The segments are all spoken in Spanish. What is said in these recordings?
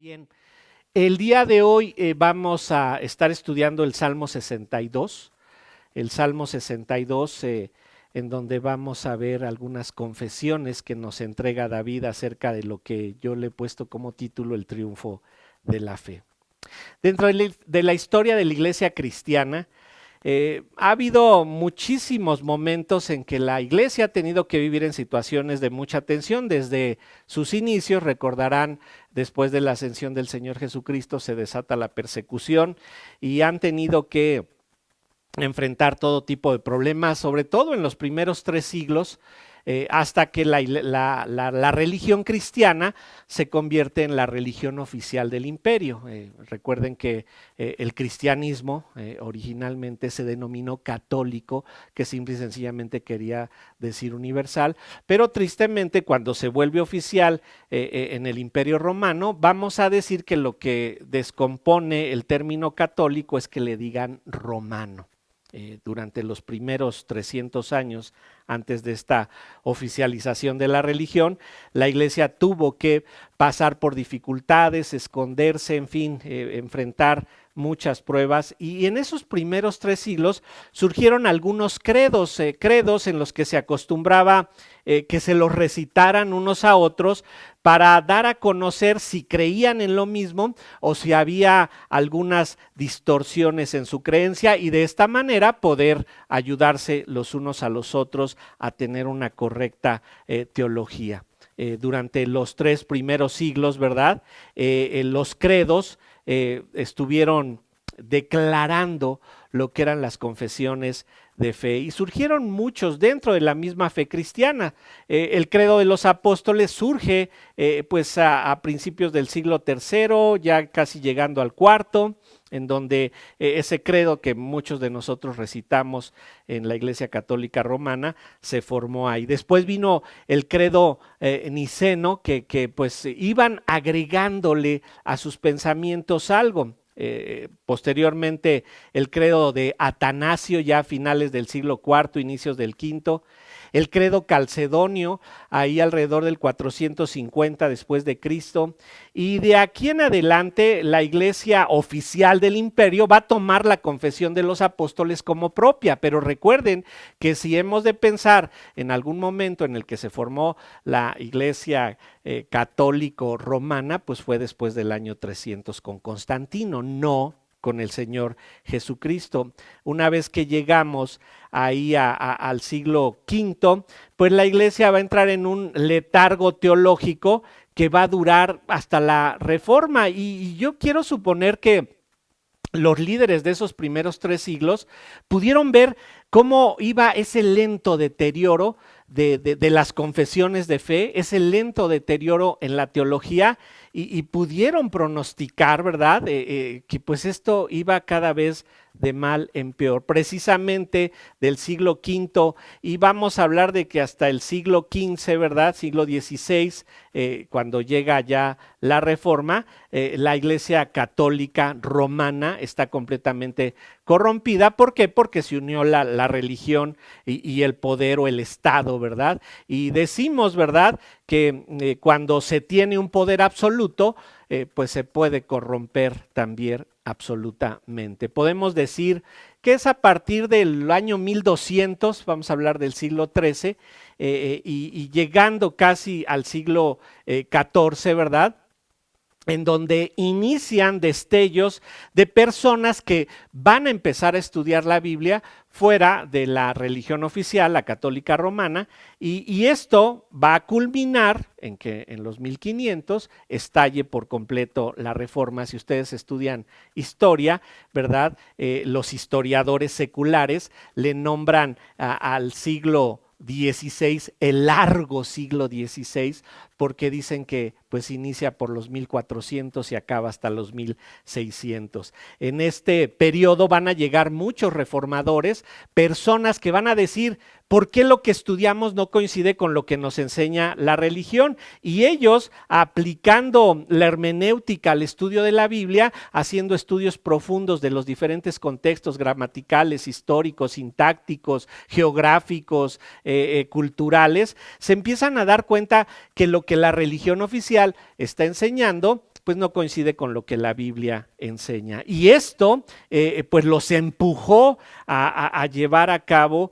Bien, el día de hoy vamos a estar estudiando el Salmo 62, el Salmo 62, en donde vamos a ver algunas confesiones que nos entrega David acerca de lo que yo le he puesto como título el triunfo de la fe. Dentro de la historia de la iglesia cristiana, ha habido muchísimos momentos en que la iglesia ha tenido que vivir en situaciones de mucha tensión. Desde sus inicios, recordarán, después de la ascensión del Señor Jesucristo se desata la persecución y han tenido que enfrentar todo tipo de problemas, sobre todo en los primeros 3 siglos, hasta que la religión cristiana se convierte en la religión oficial del imperio. Recuerden que el cristianismo originalmente se denominó católico, que simple y sencillamente quería decir universal, pero tristemente cuando se vuelve oficial en el imperio romano, vamos a decir que lo que descompone el término católico es que le digan romano. Durante los primeros 300 años antes de esta oficialización de la religión, la iglesia tuvo que pasar por dificultades, esconderse, en fin, enfrentar muchas pruebas, y en esos primeros 3 siglos surgieron algunos credos en los que se acostumbraba que se los recitaran unos a otros para dar a conocer si creían en lo mismo o si había algunas distorsiones en su creencia, y de esta manera poder ayudarse los unos a los otros a tener una correcta teología. Durante los 3 primeros siglos, ¿verdad? Los credos estuvieron declarando lo que eran las confesiones de fe, y surgieron muchos dentro de la misma fe cristiana. El credo de los apóstoles surge pues a principios del siglo tercero, ya casi llegando al cuarto, en donde ese credo que muchos de nosotros recitamos en la Iglesia Católica Romana se formó ahí. Después vino el credo niceno, que pues iban agregándole a sus pensamientos algo. Posteriormente el credo de Atanasio, ya a finales del siglo IV, inicios del V, el credo calcedonio, ahí alrededor del 450 después de Cristo, y de aquí en adelante la iglesia oficial del imperio va a tomar la confesión de los apóstoles como propia. Pero recuerden que si hemos de pensar en algún momento en el que se formó la iglesia católico romana, pues fue después del año 300 con Constantino, no con el Señor Jesucristo. Una vez que llegamos ahí al siglo V, pues la iglesia va a entrar en un letargo teológico que va a durar hasta la Reforma, y yo quiero suponer que los líderes de esos primeros 3 siglos pudieron ver cómo iba ese lento deterioro de las confesiones de fe, ese lento deterioro en la teología, y pudieron pronosticar, ¿verdad? Que pues esto iba cada vez de mal en peor. Precisamente del siglo V, y vamos a hablar de que hasta el siglo XV, ¿verdad? Siglo XVI, cuando llega ya la Reforma, la Iglesia Católica Romana está completamente corrompida. ¿Por qué? Porque se unió la religión y el poder o el Estado, ¿verdad? Y decimos, ¿verdad?, que cuando se tiene un poder absoluto, pues se puede corromper también absolutamente. Podemos decir que es a partir del año 1200, vamos a hablar del siglo XIII, y llegando casi al siglo XIV, ¿verdad?, en donde inician destellos de personas que van a empezar a estudiar la Biblia fuera de la religión oficial, la católica romana, y esto va a culminar en que en los 1500 estalle por completo la Reforma. Si ustedes estudian historia, ¿verdad? Los historiadores seculares le nombran al siglo XVI, el largo siglo XVI, porque dicen que pues inicia por los 1400 y acaba hasta los 1600. En este periodo van a llegar muchos reformadores, personas que van a decir, ¿por qué lo que estudiamos no coincide con lo que nos enseña la religión? Y ellos, aplicando la hermenéutica al estudio de la Biblia, haciendo estudios profundos de los diferentes contextos gramaticales, históricos, sintácticos, geográficos, culturales, se empiezan a dar cuenta que lo que la religión oficial está enseñando pues no coincide con lo que la Biblia enseña. Y esto pues los empujó a llevar a cabo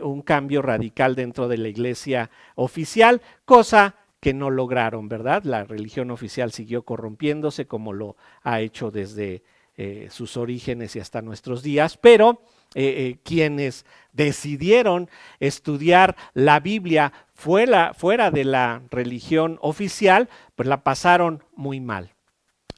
un cambio radical dentro de la iglesia oficial, cosa que no lograron, ¿verdad? La religión oficial siguió corrompiéndose como lo ha hecho desde sus orígenes y hasta nuestros días, pero quienes decidieron estudiar la Biblia fuera de la religión oficial, pues la pasaron muy mal.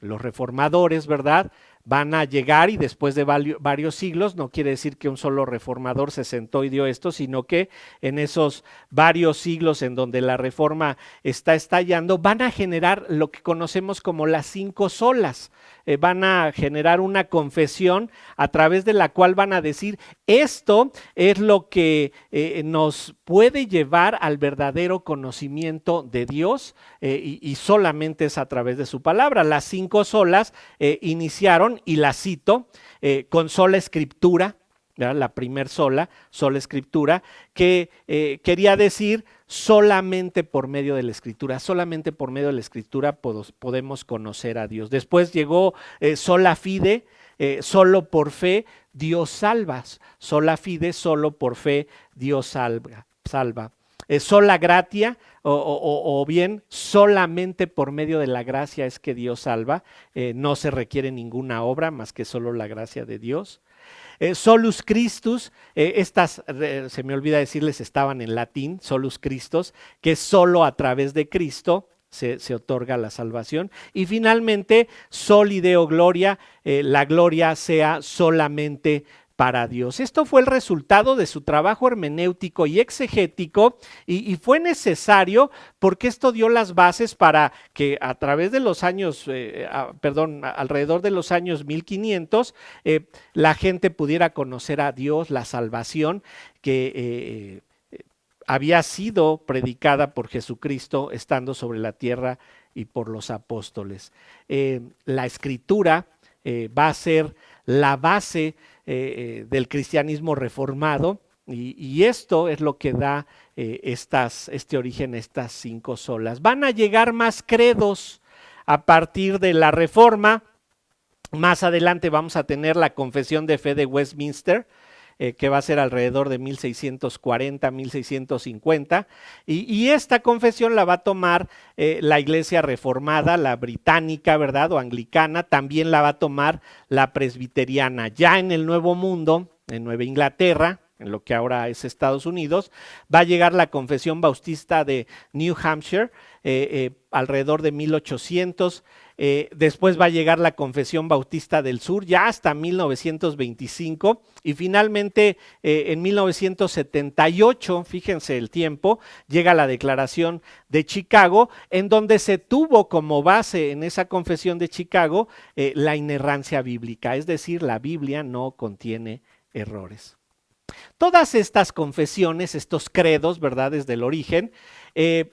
Los reformadores, ¿verdad? Van a llegar y después de varios siglos, no quiere decir que un solo reformador se sentó y dio esto, sino que en esos varios siglos en donde la reforma está estallando, van a generar lo que conocemos como las 5 solas. Van a generar una confesión a través de la cual van a decir, esto es lo que nos puede llevar al verdadero conocimiento de Dios y solamente es a través de su palabra. Las 5 solas iniciaron, y la cito, con sola escritura, ¿verdad? La primer sola escritura, que quería decir solamente por medio de la escritura, solamente por medio de la escritura podemos conocer a Dios. Después llegó sola fide, solo por fe Dios salva, sola fide, solo por fe Dios salva. Sola gratia o bien solamente por medio de la gracia es que Dios salva, no se requiere ninguna obra más que solo la gracia de Dios. Solus Christus, estas, se me olvida decirles, estaban en latín, solus Christus, que solo a través de Cristo se otorga la salvación. Y finalmente, soli Deo gloria, la gloria sea solamente para Dios. Esto fue el resultado de su trabajo hermenéutico y exegético y fue necesario porque esto dio las bases para que a través de los años, alrededor de los años 1500, la gente pudiera conocer a Dios, la salvación que había sido predicada por Jesucristo estando sobre la tierra y por los apóstoles. La escritura va a ser la base del cristianismo reformado y esto es lo que da este origen, estas 5 solas. Van a llegar más credos a partir de la Reforma. Más adelante vamos a tener la Confesión de Fe de Westminster, que va a ser alrededor de 1640, 1650, y esta confesión la va a tomar la iglesia reformada, la británica, ¿verdad? O anglicana, también la va a tomar la presbiteriana. Ya en el Nuevo Mundo, en Nueva Inglaterra, en lo que ahora es Estados Unidos, va a llegar la Confesión Bautista de New Hampshire, alrededor de 1800, después va a llegar la Confesión Bautista del Sur, ya hasta 1925, y finalmente en 1978, fíjense el tiempo, llega la Declaración de Chicago, en donde se tuvo como base en esa Confesión de Chicago la inerrancia bíblica, es decir, la Biblia no contiene errores. Todas estas confesiones, estos credos, ¿verdad? Desde el origen,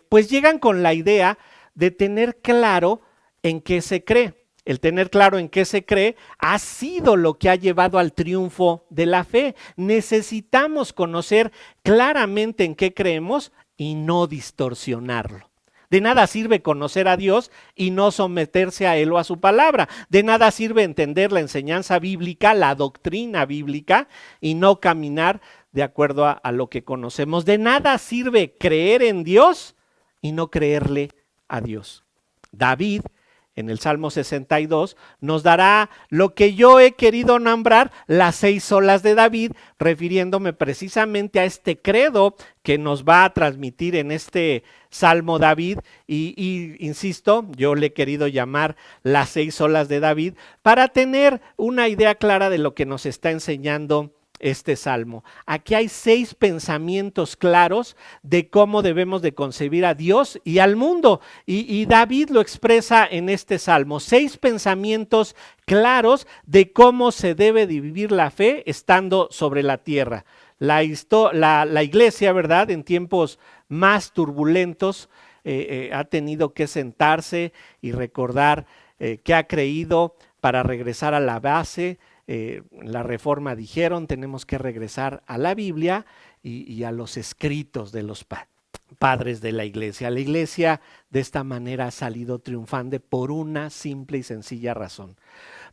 pues llegan con la idea de tener claro en qué se cree. El tener claro en qué se cree ha sido lo que ha llevado al triunfo de la fe. Necesitamos conocer claramente en qué creemos y no distorsionarlo. De nada sirve conocer a Dios y no someterse a Él o a su palabra. De nada sirve entender la enseñanza bíblica, la doctrina bíblica y no caminar de acuerdo a lo que conocemos. De nada sirve creer en Dios y no creerle a Dios. David, en el Salmo 62, nos dará lo que yo he querido nombrar las 6 solas de David, refiriéndome precisamente a este credo que nos va a transmitir en este Salmo David y insisto, yo le he querido llamar las 6 solas de David para tener una idea clara de lo que nos está enseñando este salmo. Aquí hay 6 pensamientos claros de cómo debemos de concebir a Dios y al mundo. Y David lo expresa en este salmo. 6 pensamientos claros de cómo se debe de vivir la fe estando sobre la tierra. La iglesia, ¿verdad? En tiempos más turbulentos ha tenido que sentarse y recordar qué ha creído para regresar a la base. La Reforma dijeron tenemos que regresar a la Biblia y a los escritos de los padres de la iglesia. La iglesia de esta manera ha salido triunfante por una simple y sencilla razón.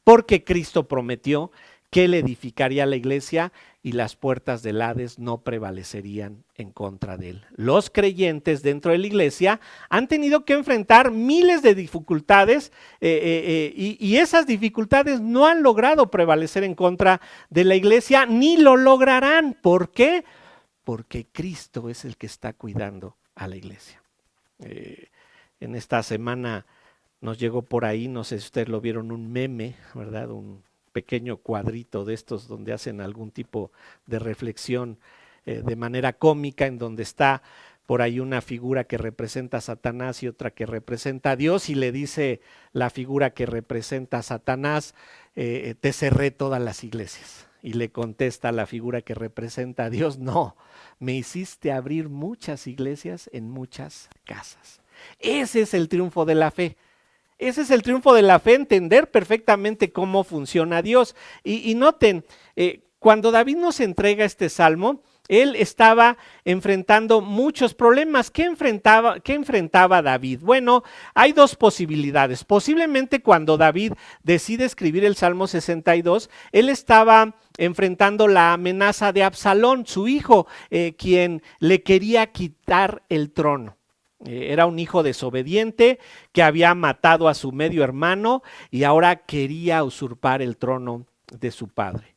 Porque Cristo prometió que Él edificaría la iglesia y las puertas del Hades no prevalecerían en contra de Él. Los creyentes dentro de la iglesia han tenido que enfrentar miles de dificultades y esas dificultades no han logrado prevalecer en contra de la iglesia ni lo lograrán. ¿Por qué? Porque Cristo es el que está cuidando a la iglesia. En esta semana nos llegó por ahí, no sé si ustedes lo vieron, un meme, ¿verdad? Un pequeño cuadrito de estos donde hacen algún tipo de reflexión de manera cómica, en donde está por ahí una figura que representa a Satanás y otra que representa a Dios, y le dice la figura que representa a Satanás, te cerré todas las iglesias. Y le contesta la figura que representa a Dios, no, me hiciste abrir muchas iglesias en muchas casas. Ese es el triunfo de la fe. Ese es el triunfo de la fe, entender perfectamente cómo funciona Dios. Y noten, cuando David nos entrega este salmo, él estaba enfrentando muchos problemas. ¿Qué enfrentaba David? Bueno, hay dos posibilidades. Posiblemente cuando David decide escribir el Salmo 62, él estaba enfrentando la amenaza de Absalón, su hijo, quien le quería quitar el trono. Era un hijo desobediente que había matado a su medio hermano y ahora quería usurpar el trono de su padre.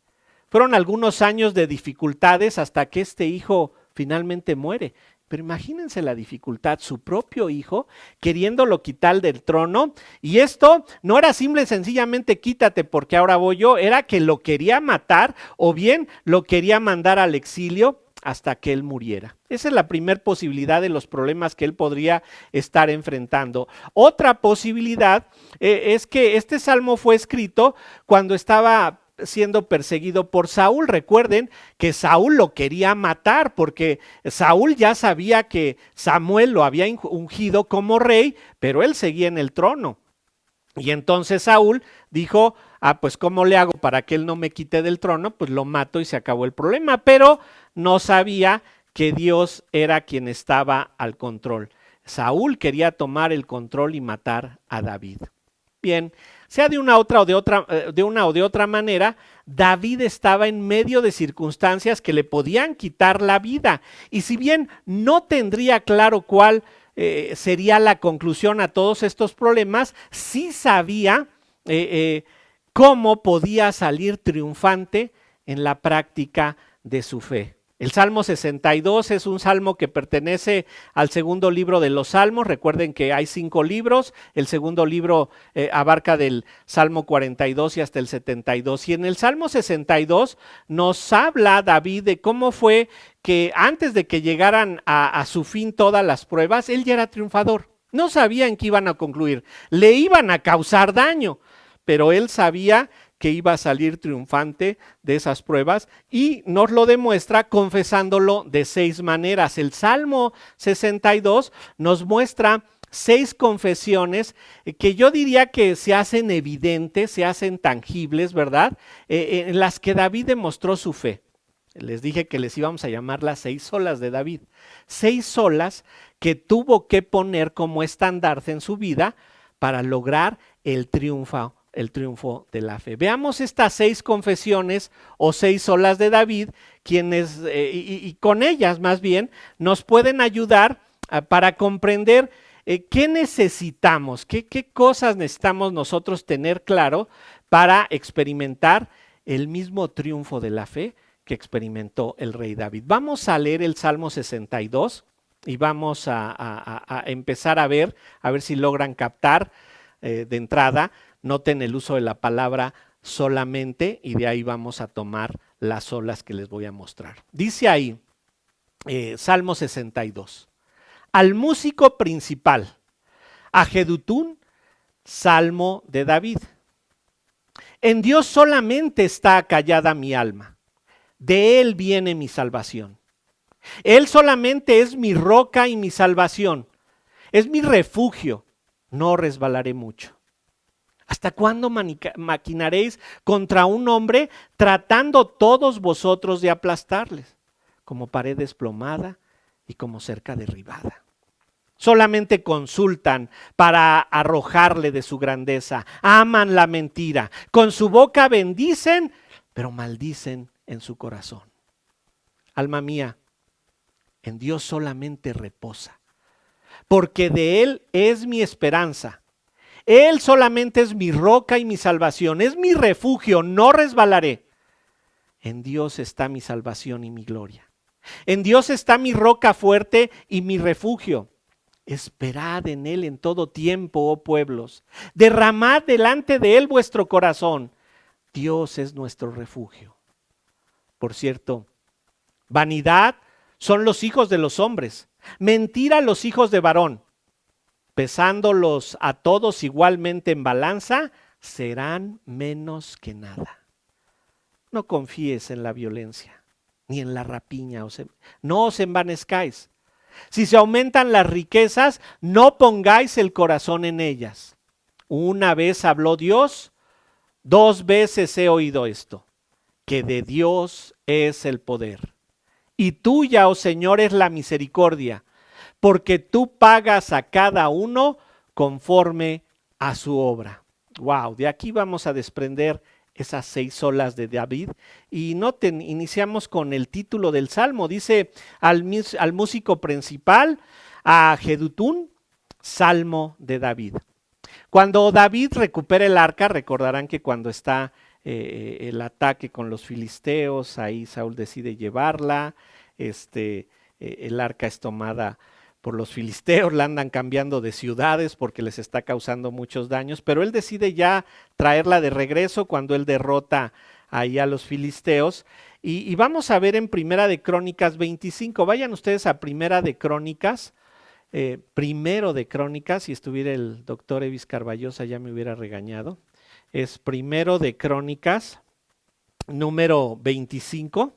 Fueron algunos años de dificultades hasta que este hijo finalmente muere. Pero imagínense la dificultad, su propio hijo queriéndolo quitar del trono, y esto no era simple y sencillamente quítate porque ahora voy yo, era que lo quería matar o bien lo quería mandar al exilio hasta que él muriera. Esa es la primera posibilidad de los problemas que él podría estar enfrentando. Otra posibilidad es que este salmo fue escrito cuando estaba siendo perseguido por Saúl. Recuerden que Saúl lo quería matar porque Saúl ya sabía que Samuel lo había ungido como rey, pero él seguía en el trono. Y entonces Saúl dijo, pues ¿cómo le hago para que él no me quite del trono? Pues lo mato y se acabó el problema, pero no sabía que Dios era quien estaba al control. Saúl quería tomar el control y matar a David. Bien, sea de una o de otra manera, David estaba en medio de circunstancias que le podían quitar la vida. Y si bien no tendría claro cuál sería la conclusión a todos estos problemas, sí sabía cómo podía salir triunfante en la práctica de su fe. El Salmo 62 es un salmo que pertenece al segundo libro de los Salmos. Recuerden que hay 5 libros. El segundo libro abarca del Salmo 42 y hasta el 72. Y en el Salmo 62 nos habla David de cómo fue que antes de que llegaran a su fin todas las pruebas, él ya era triunfador. No sabía en qué iban a concluir. Le iban a causar daño, pero él sabía que iba a salir triunfante de esas pruebas y nos lo demuestra confesándolo de 6 maneras. El Salmo 62 nos muestra 6 confesiones que yo diría que se hacen evidentes, se hacen tangibles, ¿verdad? En las que David demostró su fe. Les dije que les íbamos a llamar las 6 solas de David. 6 solas que tuvo que poner como estandarte en su vida para lograr el triunfo de la fe. Veamos estas 6 confesiones o 6 solas de David, quienes, y con ellas más bien, nos pueden ayudar para comprender qué necesitamos, qué cosas necesitamos nosotros tener claro para experimentar el mismo triunfo de la fe que experimentó el rey David. Vamos a leer el Salmo 62 y vamos a empezar a ver si logran captar de entrada. Noten el uso de la palabra solamente y de ahí vamos a tomar las olas que les voy a mostrar. Dice ahí, Salmo 62, al músico principal, a Jedutún, Salmo de David. En Dios solamente está callada mi alma, de Él viene mi salvación. Él solamente es mi roca y mi salvación, es mi refugio, no resbalaré mucho. ¿Hasta cuándo maquinaréis contra un hombre tratando todos vosotros de aplastarles? Como pared desplomada y como cerca derribada. Solamente consultan para arrojarle de su grandeza. Aman la mentira. Con su boca bendicen, pero maldicen en su corazón. Alma mía, en Dios solamente reposa, porque de Él es mi esperanza. Él solamente es mi roca y mi salvación, es mi refugio, no resbalaré. En Dios está mi salvación y mi gloria. En Dios está mi roca fuerte y mi refugio. Esperad en Él en todo tiempo, oh pueblos. Derramad delante de Él vuestro corazón. Dios es nuestro refugio. Por cierto, vanidad son los hijos de los hombres, mentira los hijos de varón. Pesándolos a todos igualmente en balanza, serán menos que nada. No confíes en la violencia, ni en la rapiña, no os envanezcáis. Si se aumentan las riquezas, no pongáis el corazón en ellas. Una vez habló Dios, 2 veces he oído esto, que de Dios es el poder. Y tuya, oh Señor, es la misericordia, porque tú pagas a cada uno conforme a su obra. Wow, de aquí vamos a desprender esas 6 solas de David. Y noten, iniciamos con el título del Salmo. Dice al músico principal, a Jedutún, Salmo de David. Cuando David recupera el arca, recordarán que cuando está el ataque con los filisteos, ahí Saúl decide llevarla, el arca es tomada por los filisteos, la andan cambiando de ciudades porque les está causando muchos daños, pero él decide ya traerla de regreso cuando él derrota ahí a los filisteos. Y vamos a ver en Primera de Crónicas 25, vayan ustedes a Primera de Crónicas, Primero de Crónicas, si estuviera el doctor Evis Carballosa ya me hubiera regañado, es Primero de Crónicas, número 25,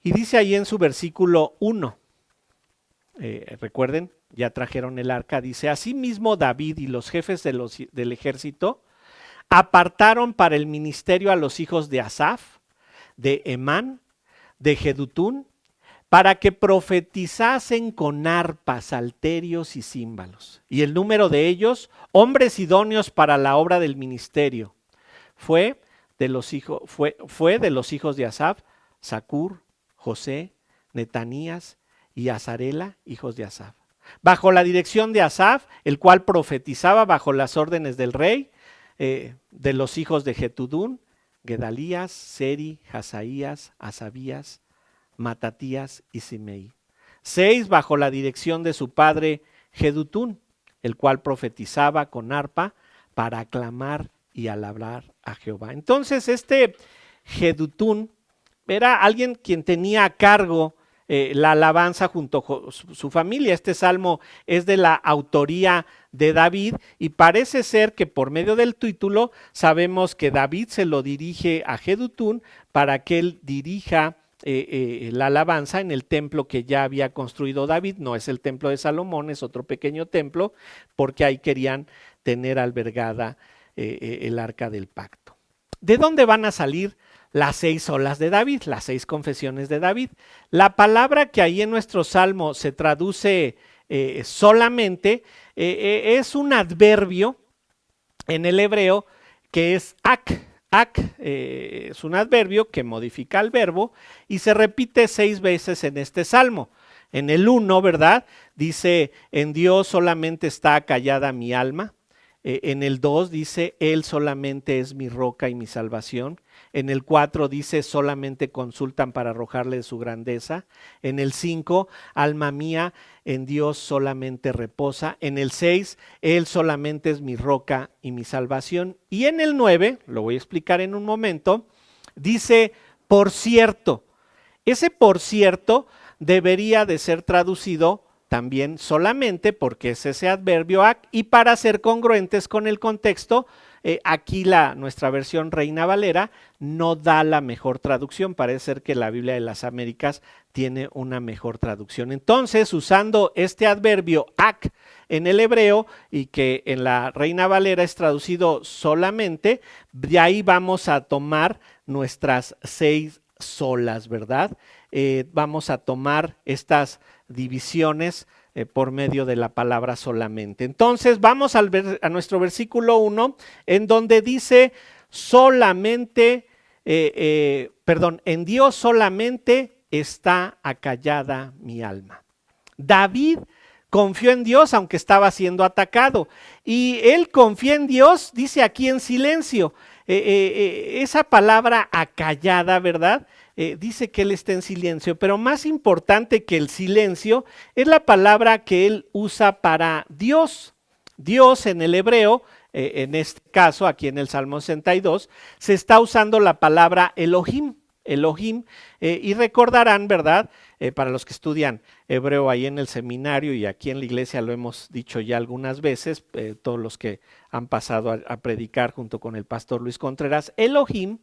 y dice ahí en su versículo 1, recuerden, ya trajeron el arca, dice, asimismo David y los jefes del ejército apartaron para el ministerio a los hijos de Asaf, de Emán, de Jedutún, para que profetizasen con arpas, salterios y címbalos. Y el número de ellos, hombres idóneos para la obra del ministerio, fue de los hijos de Asaf, Zacur, José, Netanías y Azarela, hijos de Asaf. Bajo la dirección de Asaf, el cual profetizaba bajo las órdenes del rey, de los hijos de Jetudún, Gedalías, Seri, Hazaías, Asabías, Matatías y Simei. 6 bajo la dirección de su padre Jedutún, el cual profetizaba con arpa para aclamar y alabar a Jehová. Entonces Jedutún era alguien quien tenía a cargo la alabanza junto con su familia. Este salmo es de la autoría de David y parece ser que por medio del título sabemos que David se lo dirige a Jedutún para que él dirija la alabanza en el templo que ya había construido David. No es el templo de Salomón, es otro pequeño templo, porque ahí querían tener albergada el arca del pacto. ¿De dónde van a salir las 6 solas de David, las 6 confesiones de David? La palabra que ahí en nuestro salmo se traduce solamente es un adverbio en el hebreo que es ak. Ak es un adverbio que modifica el verbo y se repite 6 veces en este salmo. En el 1, ¿verdad? Dice, en Dios solamente está callada mi alma. En el 2 dice, Él solamente es mi roca y mi salvación. En el 4 dice, solamente consultan para arrojarle de su grandeza. En el 5, alma mía, en Dios solamente reposa. En el 6, Él solamente es mi roca y mi salvación. Y en el 9, lo voy a explicar en un momento, dice, por cierto. Ese por cierto debería de ser traducido también solamente porque es ese adverbio ac, y para ser congruentes con el contexto, aquí nuestra versión Reina Valera no da la mejor traducción. Parece ser que la Biblia de las Américas tiene una mejor traducción. Entonces, usando este adverbio ac en el hebreo y que en la Reina Valera es traducido solamente, de ahí vamos a tomar nuestras 6 solas, ¿verdad? vamos a tomar estas divisiones por medio de la palabra solamente. Entonces vamos a nuestro versículo 1, en donde dice solamente, en Dios solamente está acallada mi alma. David confió en Dios aunque estaba siendo atacado, y él confía en Dios, dice aquí, en silencio. Esa palabra acallada, ¿verdad? Dice que él está en silencio, pero más importante que el silencio es la palabra que él usa para Dios. Dios en el hebreo, en este caso, aquí en el Salmo 62, se está usando la palabra Elohim. Elohim, y recordarán, ¿verdad? Para los que estudian hebreo ahí en el seminario y aquí en la iglesia lo hemos dicho ya algunas veces, todos los que han pasado a predicar junto con el pastor Luis Contreras, Elohim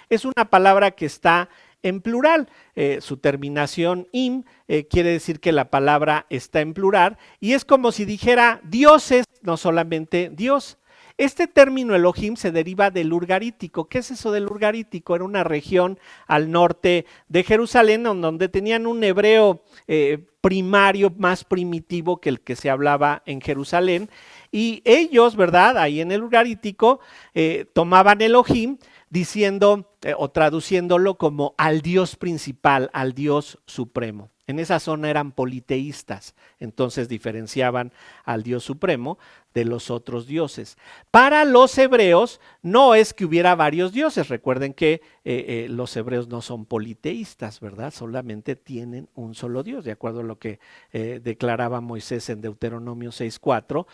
es una palabra que está en plural. Su terminación im quiere decir que la palabra está en plural y es como si dijera dioses, no solamente Dios. Este término Elohim se deriva del Urgarítico. ¿Qué es eso del Urgarítico? Era una región al norte de Jerusalén donde tenían un hebreo primario más primitivo que el que se hablaba en Jerusalén. Y ellos, ¿verdad? Ahí en el Urgarítico tomaban Elohim diciendo o traduciéndolo como al Dios principal, al Dios supremo. En esa zona eran politeístas, entonces diferenciaban al Dios supremo de los otros dioses. Para los hebreos no es que hubiera varios dioses, recuerden que los hebreos no son politeístas, ¿verdad? Solamente tienen un solo Dios, de acuerdo a lo que declaraba Moisés en Deuteronomio 6:4,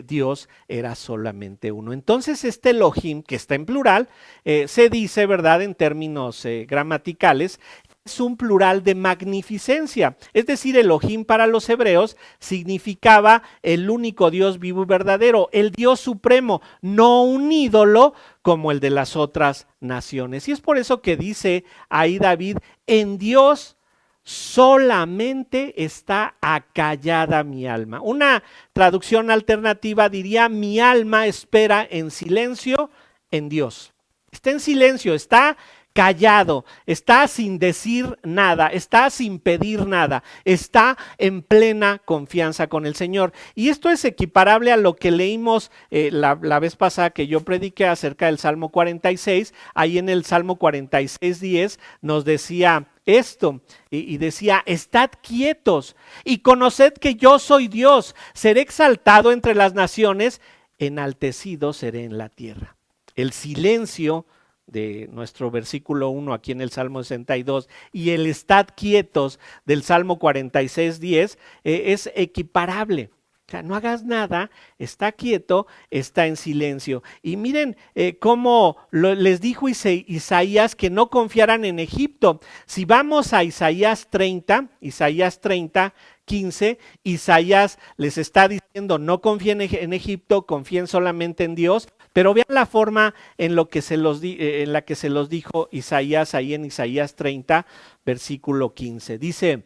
Dios era solamente uno. Entonces este Elohim, que está en plural, se dice, ¿verdad? En términos gramaticales, es un plural de magnificencia, es decir, Elohim para los hebreos significaba el único Dios vivo y verdadero, el Dios supremo, no un ídolo como el de las otras naciones. Y es por eso que dice ahí David, en Dios solamente está acallada mi alma. Una traducción alternativa diría, mi alma espera en silencio en Dios. Está en silencio, está callado, está sin decir nada, está sin pedir nada, está en plena confianza con el Señor. Y esto es equiparable a lo que leímos la vez pasada que yo prediqué acerca del Salmo 46. Ahí en el Salmo 46:10 nos decía esto y decía, estad quietos y conoced que yo soy Dios, seré exaltado entre las naciones, enaltecido seré en la tierra. El silencio de nuestro versículo 1 aquí en el Salmo 62 y el estad quietos del Salmo 46:10 es equiparable. O sea, no hagas nada, está quieto, está en silencio. Y miren cómo les dijo Isaías que no confiaran en Egipto. Si vamos a Isaías 30:15, Isaías les está diciendo no confíen en Egipto, confíen solamente en Dios, pero vean la forma en la que se los dijo Isaías ahí en Isaías 30, versículo 15. Dice,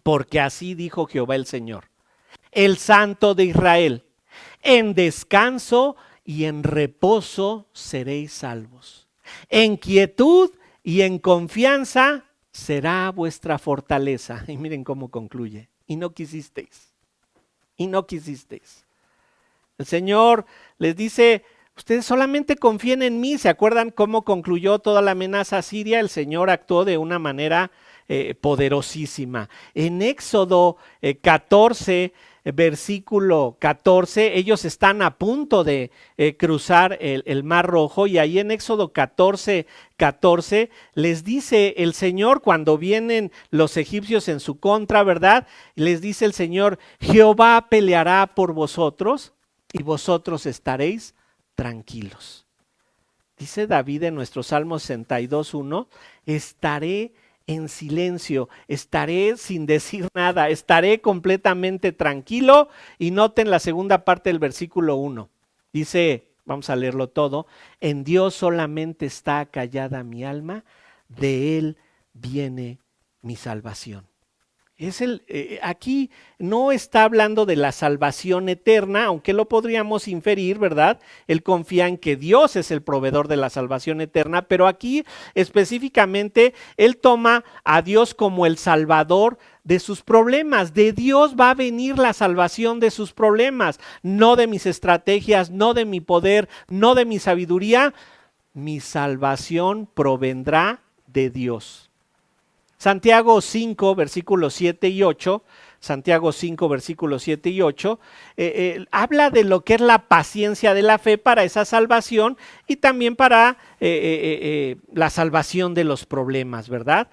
porque así dijo Jehová el Señor, el Santo de Israel, en descanso y en reposo seréis salvos. En quietud y en confianza será vuestra fortaleza. Y miren cómo concluye. Y no quisisteis. Y no quisisteis. El Señor les dice, ustedes solamente confíen en mí. ¿Se acuerdan cómo concluyó toda la amenaza siria? El Señor actuó de una manera poderosísima. En Éxodo 14, versículo 14, ellos están a punto de cruzar el Mar Rojo y ahí en Éxodo 14:14 les dice el Señor cuando vienen los egipcios en su contra, ¿verdad? Les dice el Señor, Jehová peleará por vosotros y vosotros estaréis tranquilos. Dice David en nuestro Salmo 62:1, estaré en silencio, estaré sin decir nada, estaré completamente tranquilo. Y noten la segunda parte del versículo 1. Dice, vamos a leerlo todo, en Dios solamente está callada mi alma, de Él viene mi salvación. Aquí no está hablando de la salvación eterna, aunque lo podríamos inferir, ¿verdad? Él confía en que Dios es el proveedor de la salvación eterna, pero aquí específicamente él toma a Dios como el salvador de sus problemas. De Dios va a venir la salvación de sus problemas, no de mis estrategias, no de mi poder, no de mi sabiduría. Mi salvación provendrá de Dios. Santiago 5, versículos 7 y 8, Santiago 5, versículos 7 y 8, habla de lo que es la paciencia de la fe para esa salvación y también para la salvación de los problemas, ¿verdad?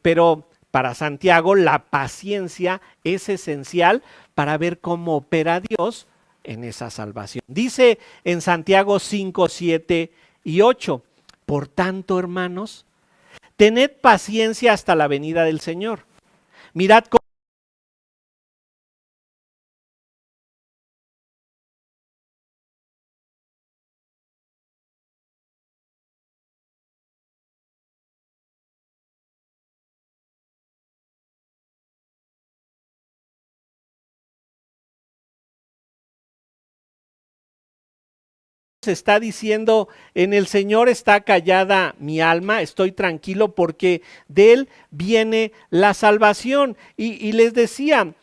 Pero para Santiago la paciencia es esencial para ver cómo opera Dios en esa salvación. Dice en Santiago 5, 7 y 8, por tanto, hermanos, tened paciencia hasta la venida del Señor. Mirad cómo se está diciendo, en el Señor está callada mi alma, estoy tranquilo porque de Él viene la salvación. Y les decía,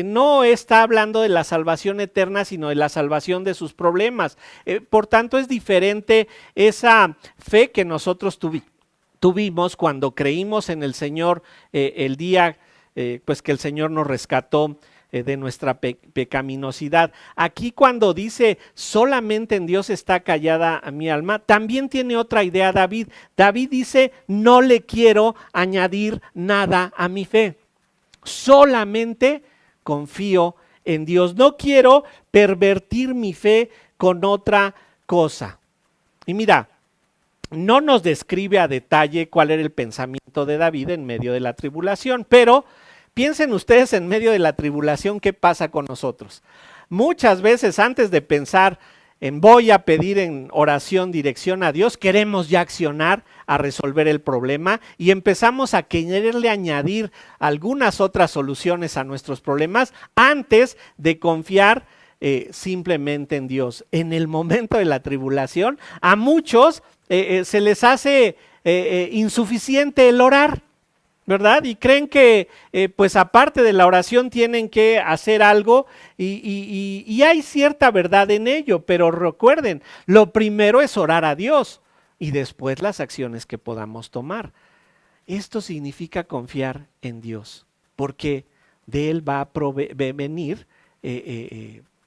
no está hablando de la salvación eterna, sino de la salvación de sus problemas. Por tanto, es diferente esa fe que nosotros tuvimos cuando creímos en el Señor el día pues que el Señor nos rescató de nuestra pecaminosidad. Aquí cuando dice solamente en Dios está callada mi alma, también tiene otra idea David. David dice no le quiero añadir nada a mi fe, solamente confío en Dios, no quiero pervertir mi fe con otra cosa. Y mira, no nos describe a detalle cuál era el pensamiento de David en medio de la tribulación, pero piensen ustedes en medio de la tribulación, ¿qué pasa con nosotros? Muchas veces antes de pensar en voy a pedir en oración dirección a Dios, queremos ya accionar a resolver el problema y empezamos a quererle añadir algunas otras soluciones a nuestros problemas antes de confiar simplemente en Dios. En el momento de la tribulación, a muchos se les hace insuficiente el orar, ¿verdad? Y creen que pues aparte de la oración tienen que hacer algo y hay cierta verdad en ello, pero recuerden, lo primero es orar a Dios y después las acciones que podamos tomar. Esto significa confiar en Dios, porque de Él va a venir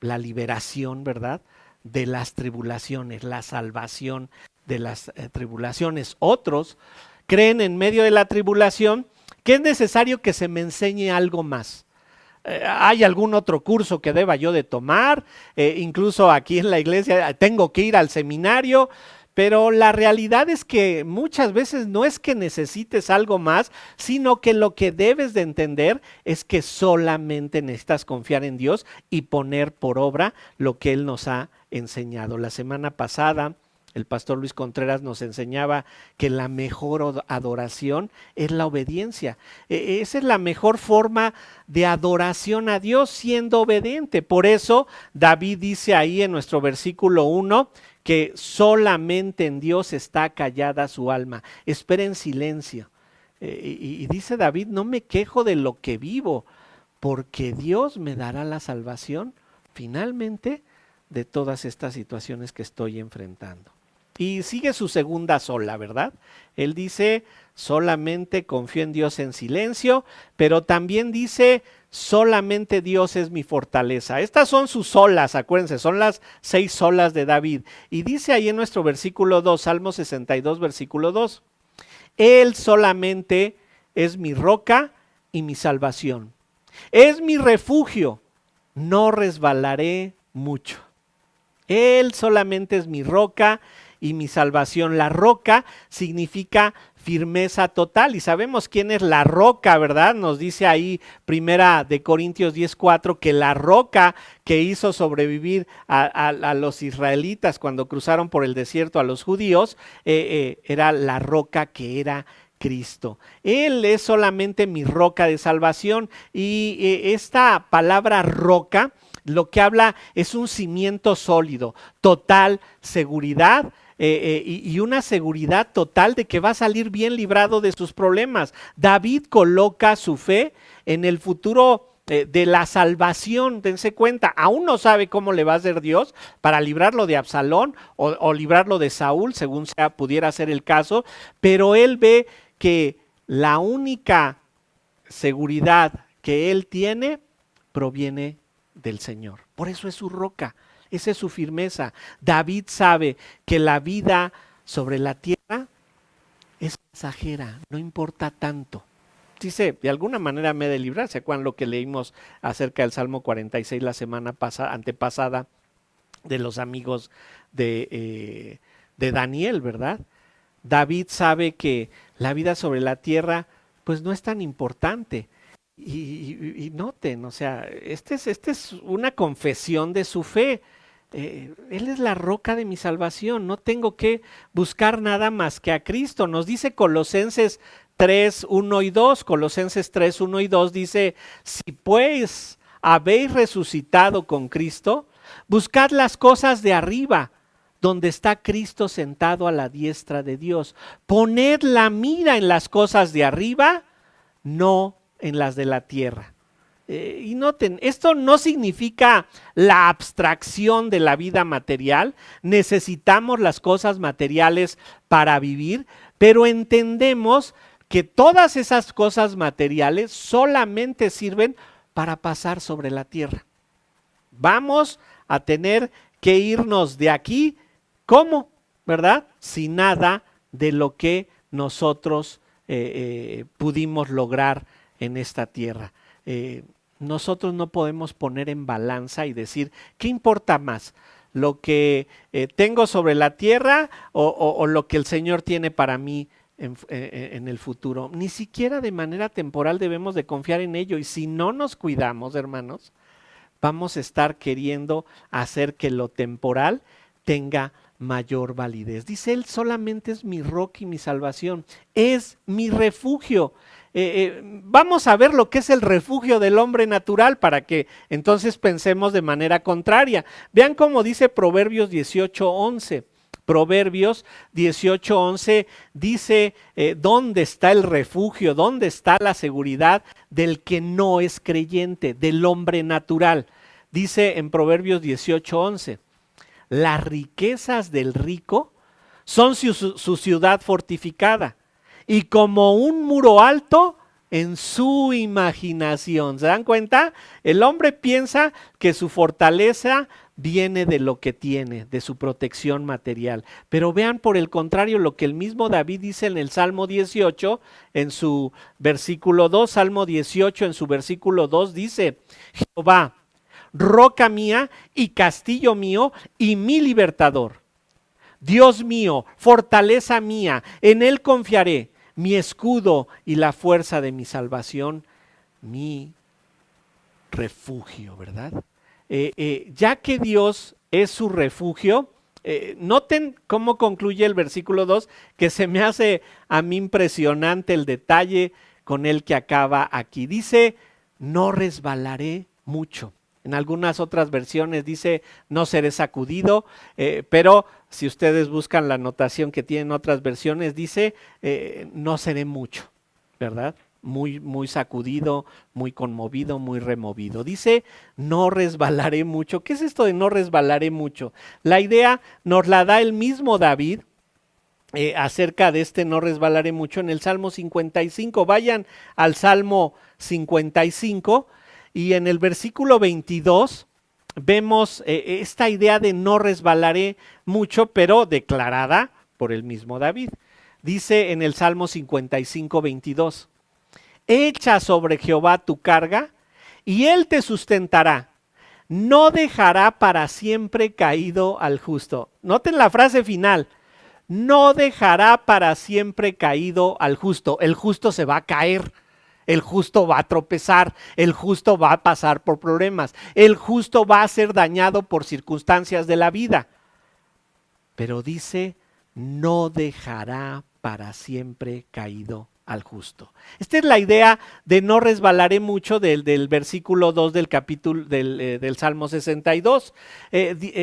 la liberación, ¿verdad? De las tribulaciones, la salvación de las tribulaciones. Otros creen en medio de la tribulación que es necesario que se me enseñe algo más. ¿Hay algún otro curso que deba yo de tomar? Incluso aquí en la iglesia tengo que ir al seminario, pero la realidad es que muchas veces no es que necesites algo más, sino que lo que debes de entender es que solamente necesitas confiar en Dios y poner por obra lo que Él nos ha enseñado. La semana pasada el pastor Luis Contreras nos enseñaba que la mejor adoración es la obediencia. Esa es la mejor forma de adoración a Dios, siendo obediente. Por eso David dice ahí en nuestro versículo 1 que solamente en Dios está callada su alma. Espera en silencio. Y dice David, no me quejo de lo que vivo, porque Dios me dará la salvación finalmente de todas estas situaciones que estoy enfrentando. Y sigue su segunda sola, ¿verdad? Él dice, solamente confío en Dios en silencio, pero también dice, solamente Dios es mi fortaleza. Estas son sus solas, acuérdense, son las 6 solas de David. Y dice ahí en nuestro versículo 2, Salmo 62, versículo 2, Él solamente es mi roca y mi salvación. Es mi refugio, no resbalaré mucho. Él solamente es mi roca y mi salvación. La roca significa firmeza total y sabemos quién es la roca, ¿verdad? Nos dice ahí primera de Corintios 10:4 que la roca que hizo sobrevivir a los israelitas cuando cruzaron por el desierto a los judíos era la roca que Cristo. Él es solamente mi roca de salvación y esta palabra roca lo que habla es un cimiento sólido, total seguridad y una seguridad total de que va a salir bien librado de sus problemas. David coloca su fe en el futuro de la salvación. Dense cuenta, aún no sabe cómo le va a hacer Dios para librarlo de Absalón o librarlo de Saúl, según pudiera ser el caso, pero él ve que la única seguridad que él tiene proviene del Señor. Por eso es su roca, esa es su firmeza. David sabe que la vida sobre la tierra es pasajera, no importa tanto. Dice, de alguna manera me he de librar. ¿Se acuerdan lo que leímos acerca del Salmo 46 la semana antepasada de los amigos de Daniel, ¿verdad? David sabe que la vida sobre la tierra pues no es tan importante. Y noten, o sea, esta es una confesión de su fe. Él es la roca de mi salvación, no tengo que buscar nada más que a Cristo. Nos dice Colosenses 3, 1 y 2, Colosenses 3, 1 y 2 dice, si pues habéis resucitado con Cristo, buscad las cosas de arriba, donde está Cristo sentado a la diestra de Dios. Poned la mira en las cosas de arriba, no en las de la tierra. Y noten, esto no significa la abstracción de la vida material. Necesitamos las cosas materiales para vivir, pero entendemos que todas esas cosas materiales solamente sirven para pasar sobre la tierra. Vamos a tener que irnos de aquí, ¿cómo? ¿Verdad? Sin nada de lo que nosotros pudimos lograr en esta tierra. Nosotros no podemos poner en balanza y decir, ¿qué importa más? ¿Lo que tengo sobre la tierra o lo que el Señor tiene para mí en el futuro? Ni siquiera de manera temporal debemos de confiar en ello. Y si no nos cuidamos, hermanos, vamos a estar queriendo hacer que lo temporal tenga mayor validez. Dice él, solamente es mi roca y mi salvación, es mi refugio. Vamos a ver lo que es el refugio del hombre natural para que entonces pensemos de manera contraria. Vean cómo dice Proverbios 18:11. Proverbios 18:11 dice dónde está el refugio, dónde está la seguridad del que no es creyente, del hombre natural. Dice en Proverbios 18:11, las riquezas del rico son su ciudad fortificada y como un muro alto en su imaginación. ¿Se dan cuenta? El hombre piensa que su fortaleza viene de lo que tiene, de su protección material. Pero vean por el contrario lo que el mismo David dice en el Salmo 18, en su versículo 2, Salmo 18 en su versículo 2 dice, Jehová, roca mía y castillo mío y mi libertador. Dios mío, fortaleza mía, en él confiaré, mi escudo y la fuerza de mi salvación, mi refugio, ¿verdad? Ya que Dios es su refugio, noten cómo concluye el versículo 2, que se me hace a mí impresionante el detalle con el que acaba aquí. Dice, no resbalaré mucho. En algunas otras versiones dice, no seré sacudido, pero si ustedes buscan la anotación que tienen otras versiones, dice, no seré mucho, ¿verdad? Muy, muy sacudido, muy conmovido, muy removido. Dice, no resbalaré mucho. ¿Qué es esto de no resbalaré mucho? La idea nos la da el mismo David acerca de este no resbalaré mucho en el Salmo 55. Vayan al Salmo 55 y en el versículo 22 vemos esta idea de no resbalaré mucho, pero declarada por el mismo David. Dice en el Salmo 55, 22. Echa sobre Jehová tu carga y él te sustentará. No dejará para siempre caído al justo. Noten la frase final. No dejará para siempre caído al justo. El justo se va a caer. El justo va a tropezar. El justo va a pasar por problemas. El justo va a ser dañado por circunstancias de la vida. Pero dice, no dejará para siempre caído al justo. Esta es la idea de no resbalaré mucho del versículo 2 del capítulo del Salmo 62.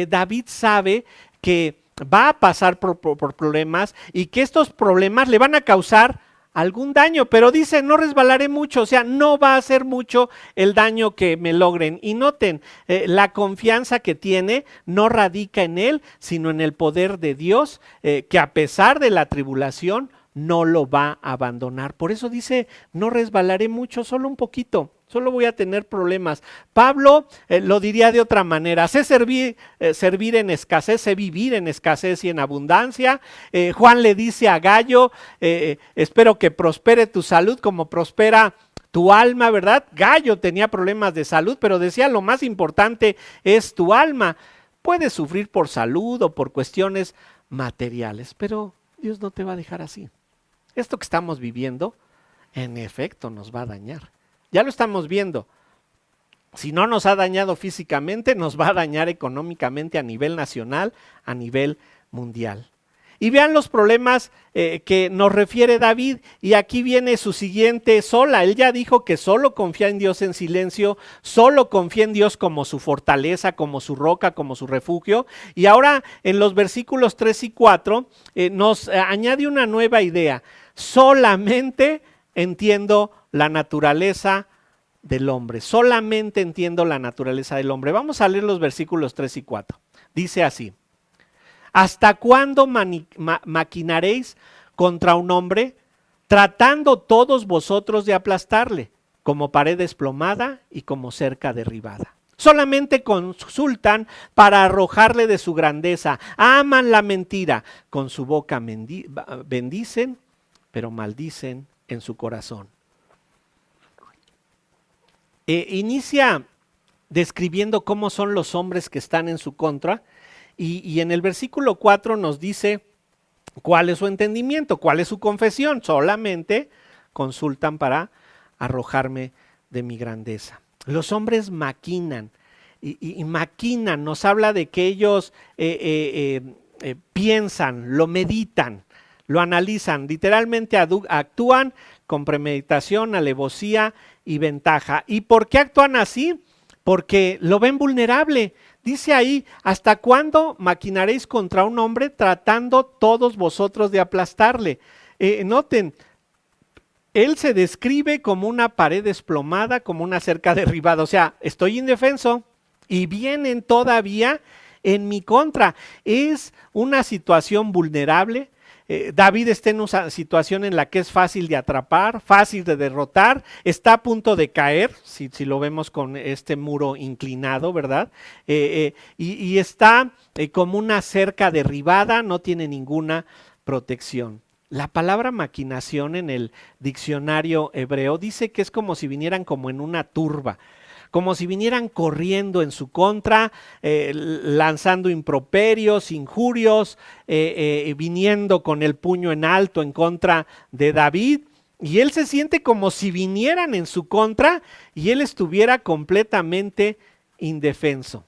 David sabe que va a pasar por problemas y que estos problemas le van a causar algún daño, pero dice no resbalaré mucho, o sea, no va a ser mucho el daño que me logren. Y noten, la confianza que tiene no radica en él, sino en el poder de Dios, que a pesar de la tribulación no lo va a abandonar. Por eso dice, no resbalaré mucho, solo un poquito. Solo voy a tener problemas. Pablo lo diría de otra manera. Sé servir en escasez, sé vivir en escasez y en abundancia. Juan le dice a Gallo, espero que prospere tu salud como prospera tu alma, ¿verdad? Gallo tenía problemas de salud, pero decía lo más importante es tu alma. Puedes sufrir por salud o por cuestiones materiales, pero Dios no te va a dejar así. Esto que estamos viviendo, en efecto, nos va a dañar. Ya lo estamos viendo. Si no nos ha dañado físicamente, nos va a dañar económicamente a nivel nacional, a nivel mundial. Y vean los problemas que nos refiere David, y aquí viene su siguiente sola. Él ya dijo que solo confía en Dios en silencio, solo confía en Dios como su fortaleza, como su roca, como su refugio. Y ahora en los versículos 3 y 4 nos añade una nueva idea. Solamente entiendo la naturaleza del hombre. Solamente entiendo la naturaleza del hombre. Vamos a leer los versículos 3 y 4. Dice así: ¿hasta cuándo maquinaréis contra un hombre, tratando todos vosotros de aplastarle, como pared desplomada y como cerca derribada? Solamente consultan para arrojarle de su grandeza. Aman la mentira. Con su boca bendicen, pero maldicen en su corazón. Inicia describiendo cómo son los hombres que están en su contra, y en el versículo 4 nos dice cuál es su entendimiento, cuál es su confesión. Solamente consultan para arrojarme de mi grandeza. Los hombres maquinan, y maquinan, nos habla de que ellos piensan, lo meditan, lo analizan, literalmente actúan con premeditación, alevosía y ventaja. ¿Y por qué actúan así? Porque lo ven vulnerable. Dice ahí, ¿hasta cuándo maquinaréis contra un hombre tratando todos vosotros de aplastarle? Noten, él se describe como una pared desplomada, como una cerca derribada. O sea, estoy indefenso y vienen todavía en mi contra. Es una situación vulnerable. David está en una situación en la que es fácil de atrapar, fácil de derrotar, está a punto de caer, si lo vemos con este muro inclinado, ¿verdad? Y está como una cerca derribada, no tiene ninguna protección. La palabra maquinación en el diccionario hebreo dice que es como si vinieran como en una turba, como si vinieran corriendo en su contra, lanzando improperios, injurios, viniendo con el puño en alto en contra de David. Y él se siente como si vinieran en su contra y él estuviera completamente indefenso.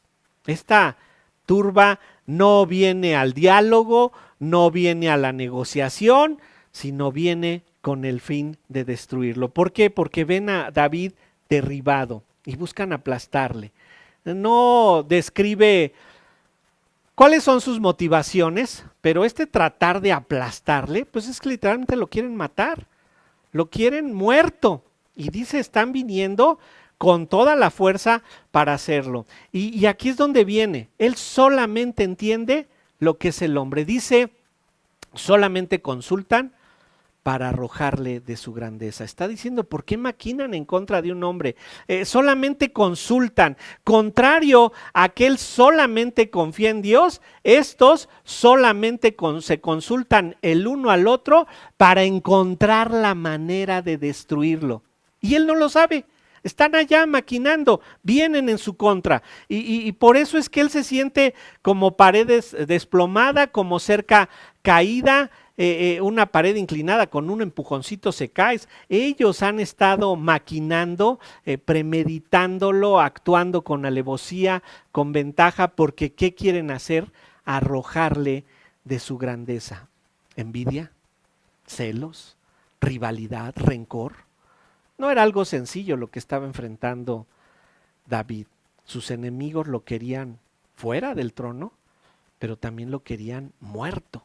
Esta turba no viene al diálogo, no viene a la negociación, sino viene con el fin de destruirlo. ¿Por qué? Porque ven a David derribado y buscan aplastarle. No describe cuáles son sus motivaciones, pero este tratar de aplastarle, pues es que literalmente lo quieren matar, lo quieren muerto. Y dice, están viniendo con toda la fuerza para hacerlo. Y aquí es donde viene, él solamente entiende lo que es el hombre. Dice, solamente consultan para arrojarle de su grandeza. Está diciendo, ¿por qué maquinan en contra de un hombre? Solamente consultan. Contrario a que él solamente confía en Dios, estos solamente se consultan el uno al otro para encontrar la manera de destruirlo. Y él no lo sabe. Están allá maquinando, vienen en su contra. Y por eso es que él se siente como pared desplomada, como cerca caída, una pared inclinada con un empujoncito se cae. Ellos han estado maquinando, premeditándolo, actuando con alevosía, con ventaja, porque ¿qué quieren hacer? Arrojarle de su grandeza. Envidia, celos, rivalidad, rencor. No era algo sencillo lo que estaba enfrentando David. Sus enemigos lo querían fuera del trono, pero también lo querían muerto.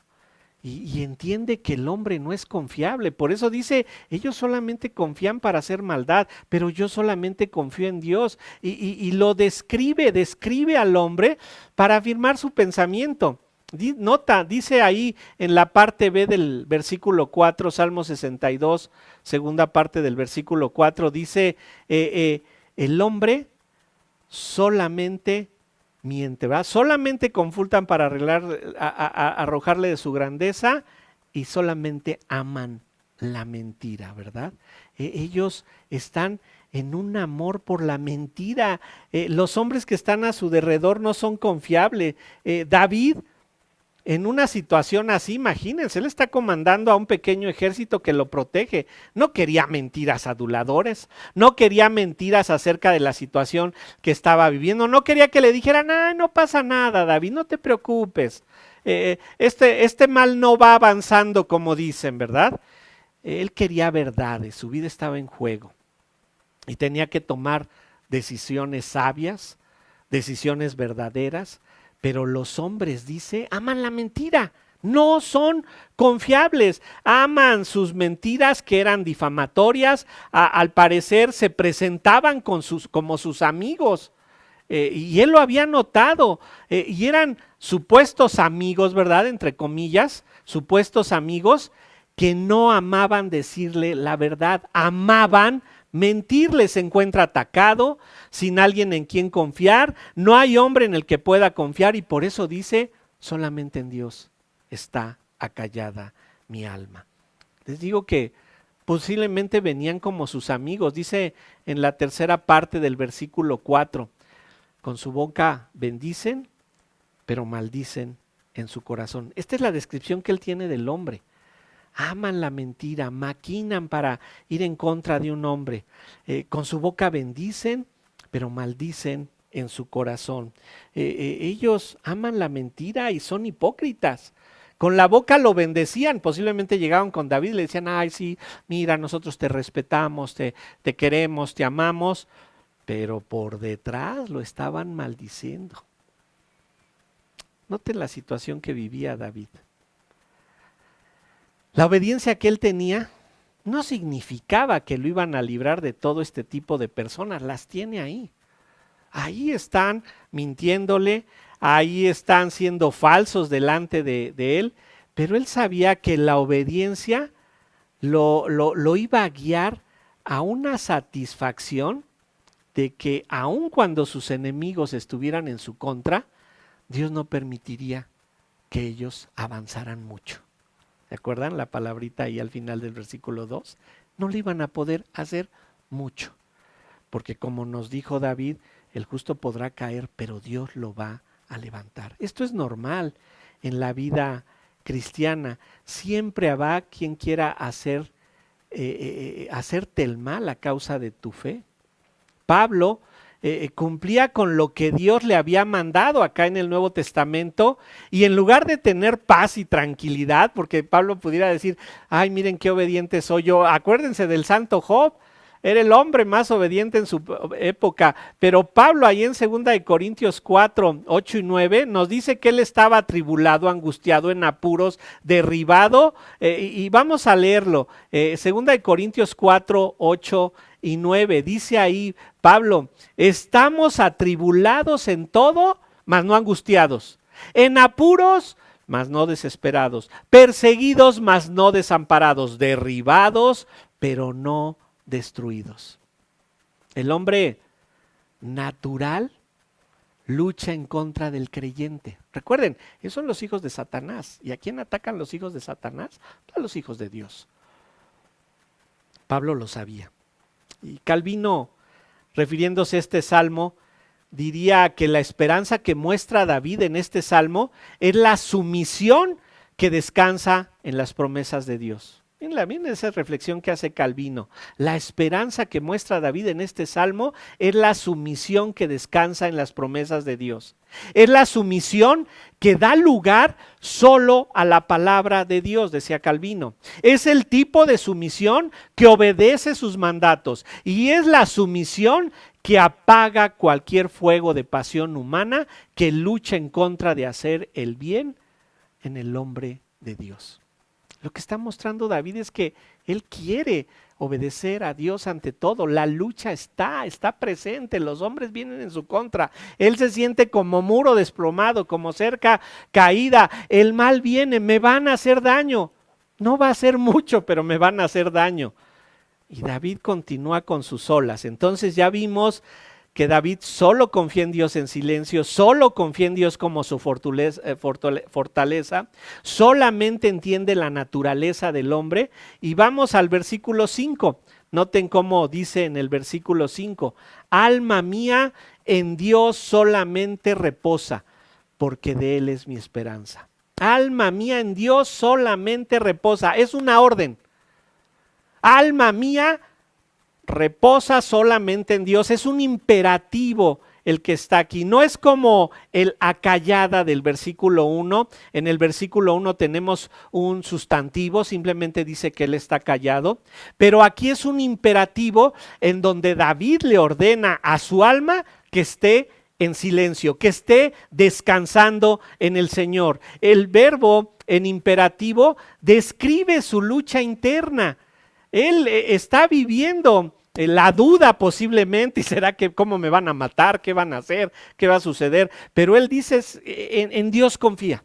Y entiende que el hombre no es confiable. Por eso dice, ellos solamente confían para hacer maldad, pero yo solamente confío en Dios. Y lo describe al hombre para afirmar su pensamiento. Nota, dice ahí en la parte B del versículo 4, Salmo 62, segunda parte del versículo 4, dice, el hombre solamente miente, ¿verdad? Solamente consultan para arrojarle de su grandeza y solamente aman la mentira, ¿verdad? Ellos están en un amor por la mentira. Los hombres que están a su derredor no son confiables. David, en una situación así, imagínense, él está comandando a un pequeño ejército que lo protege. No quería mentiras aduladores, no quería mentiras acerca de la situación que estaba viviendo, no quería que le dijeran, no pasa nada, David, no te preocupes, este mal no va avanzando como dicen, ¿verdad? Él quería verdades, su vida estaba en juego y tenía que tomar decisiones sabias, decisiones verdaderas. Pero los hombres, dice, aman la mentira, no son confiables, aman sus mentiras que eran difamatorias, al parecer se presentaban como sus amigos, y él lo había notado, y eran supuestos amigos, ¿verdad? Entre comillas, supuestos amigos que no amaban decirle la verdad, amaban mentirle. Se encuentra atacado, sin alguien en quien confiar, no hay hombre en el que pueda confiar y por eso dice, solamente en Dios está acallada mi alma. Les digo que posiblemente venían como sus amigos, dice en la tercera parte del versículo 4, con su boca bendicen, pero maldicen en su corazón. Esta es la descripción que él tiene del hombre. Aman la mentira, maquinan para ir en contra de un hombre. Con su boca bendicen, pero maldicen en su corazón. Ellos aman la mentira y son hipócritas. Con la boca lo bendecían, posiblemente llegaban con David y le decían, ay sí, mira, nosotros te respetamos, te queremos, te amamos, pero por detrás lo estaban maldiciendo. Noten la situación que vivía David. La obediencia que él tenía no significaba que lo iban a librar de todo este tipo de personas, las tiene ahí. Ahí están mintiéndole, ahí están siendo falsos delante de él, pero él sabía que la obediencia lo iba a guiar a una satisfacción de que aun cuando sus enemigos estuvieran en su contra, Dios no permitiría que ellos avanzaran mucho. ¿Se acuerdan la palabrita ahí al final del versículo 2? No le iban a poder hacer mucho, porque como nos dijo David, el justo podrá caer, pero Dios lo va a levantar. Esto es normal en la vida cristiana. Siempre habrá quien quiera hacerte el mal a causa de tu fe. Pablo cumplía con lo que Dios le había mandado acá en el Nuevo Testamento y en lugar de tener paz y tranquilidad, porque Pablo pudiera decir, ay miren qué obediente soy yo, acuérdense del santo Job, era el hombre más obediente en su época, pero Pablo ahí en 2 de Corintios 4, 8 y 9 nos dice que él estaba atribulado, angustiado, en apuros, derribado, y vamos a leerlo, 2 de Corintios 4, 8 y 9, dice ahí Pablo, estamos atribulados en todo, mas no angustiados, en apuros, mas no desesperados, perseguidos, mas no desamparados, derribados, pero no destruidos. El hombre natural lucha en contra del creyente. Recuerden, esos son los hijos de Satanás. ¿Y a quién atacan los hijos de Satanás? A los hijos de Dios. Pablo lo sabía. Y Calvino, refiriéndose a este salmo, diría que la esperanza que muestra David en este salmo es la sumisión que descansa en las promesas de Dios. Miren esa reflexión que hace Calvino. La esperanza que muestra David en este salmo es la sumisión que descansa en las promesas de Dios. Es la sumisión que da lugar solo a la palabra de Dios, decía Calvino. Es el tipo de sumisión que obedece sus mandatos y es la sumisión que apaga cualquier fuego de pasión humana que lucha en contra de hacer el bien en el hombre de Dios. Lo que está mostrando David es que él quiere obedecer a Dios ante todo. La lucha está presente, los hombres vienen en su contra. Él se siente como muro desplomado, como cerca caída. El mal viene, me van a hacer daño. No va a ser mucho, pero me van a hacer daño. Y David continúa con sus olas. Entonces ya vimos que David solo confía en Dios en silencio, solo confía en Dios como su fortaleza, solamente entiende la naturaleza del hombre. Y vamos al versículo 5. Noten cómo dice en el versículo 5, alma mía, en Dios solamente reposa, porque de Él es mi esperanza. Alma mía, en Dios solamente reposa. Es una orden. Alma mía, reposa solamente en Dios, es un imperativo el que está aquí, no es como el acallada del versículo 1, en el versículo 1 tenemos un sustantivo, simplemente dice que él está callado, pero aquí es un imperativo en donde David le ordena a su alma que esté en silencio, que esté descansando en el Señor. El verbo en imperativo describe su lucha interna. Él está viviendo la duda posiblemente, y será que cómo me van a matar, qué van a hacer, qué va a suceder, pero él dice en Dios confía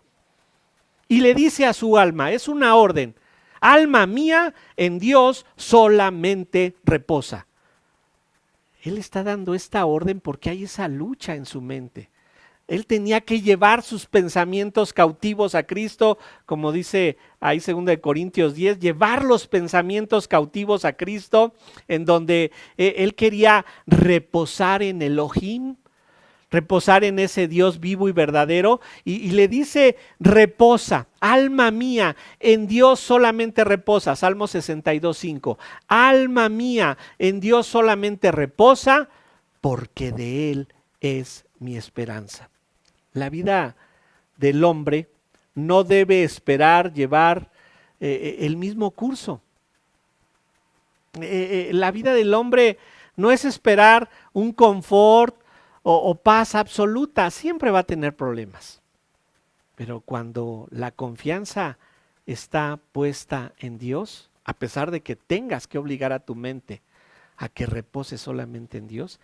y le dice a su alma, es una orden, alma mía, en Dios solamente reposa. Él está dando esta orden porque hay esa lucha en su mente. Él tenía que llevar sus pensamientos cautivos a Cristo, como dice ahí 2 Corintios 10, llevar los pensamientos cautivos a Cristo, en donde él quería reposar en Elohim, reposar en ese Dios vivo y verdadero, y le dice, reposa, alma mía, en Dios solamente reposa, Salmo 62:5, alma mía, en Dios solamente reposa, porque de Él es mi esperanza. La vida del hombre no debe esperar llevar el mismo curso. La vida del hombre no es esperar un confort o paz absoluta, siempre va a tener problemas. Pero cuando la confianza está puesta en Dios, a pesar de que tengas que obligar a tu mente a que repose solamente en Dios,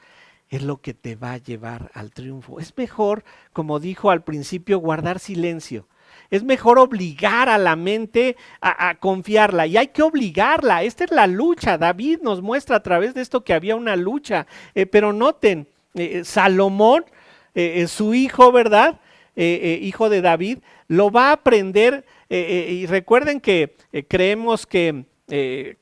es lo que te va a llevar al triunfo. Es mejor, como dijo al principio, guardar silencio. Es mejor obligar a la mente a confiarla, y hay que obligarla. Esta es la lucha. David nos muestra a través de esto que había una lucha, pero noten, Salomón, su hijo, ¿verdad? Hijo de David, lo va a aprender, y recuerden que creemos que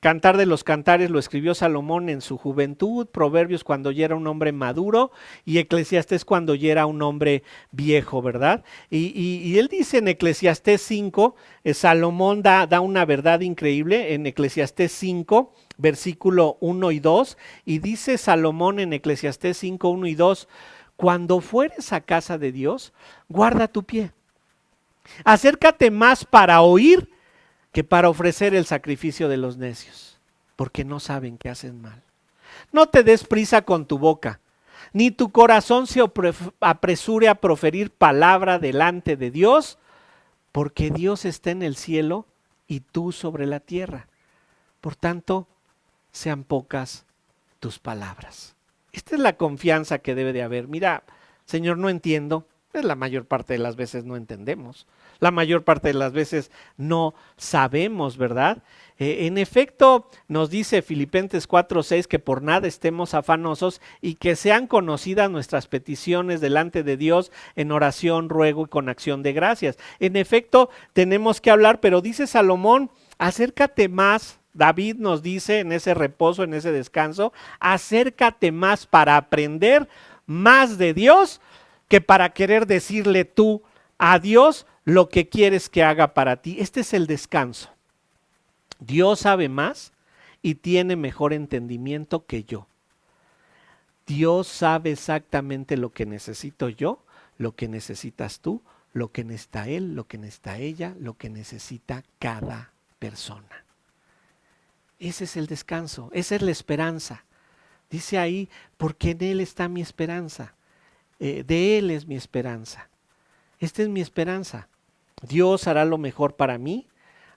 Cantar de los Cantares lo escribió Salomón en su juventud, Proverbios cuando ya era un hombre maduro y Eclesiastés cuando ya era un hombre viejo, ¿verdad? Y él dice en Eclesiastés 5, Salomón da una verdad increíble en Eclesiastés 5, versículo 1 y 2, y dice Salomón en Eclesiastés 5, 1 y 2, cuando fueres a casa de Dios, guarda tu pie, acércate más para oír que para ofrecer el sacrificio de los necios, porque no saben que hacen mal. No te des prisa con tu boca, ni tu corazón se apresure a proferir palabra delante de Dios, porque Dios está en el cielo y tú sobre la tierra. Por tanto, sean pocas tus palabras. Esta es la confianza que debe de haber. Mira, Señor, no entiendo. Pues la mayor parte de las veces no entendemos. La mayor parte de las veces no sabemos, ¿verdad? En efecto, nos dice Filipenses 4:6 que por nada estemos afanosos y que sean conocidas nuestras peticiones delante de Dios en oración, ruego y con acción de gracias. En efecto, tenemos que hablar, pero dice Salomón, acércate más. David nos dice en ese reposo, en ese descanso, acércate más para aprender más de Dios que para querer decirle tú a Dios lo que quieres que haga para ti. Este es el descanso. Dios sabe más y tiene mejor entendimiento que yo. Dios sabe exactamente lo que necesito yo, lo que necesitas tú, lo que necesita él, lo que necesita ella, lo que necesita cada persona. Ese es el descanso, esa es la esperanza. Dice ahí, porque en Él está mi esperanza. De Él es mi esperanza. Esta es mi esperanza. Dios hará lo mejor para mí.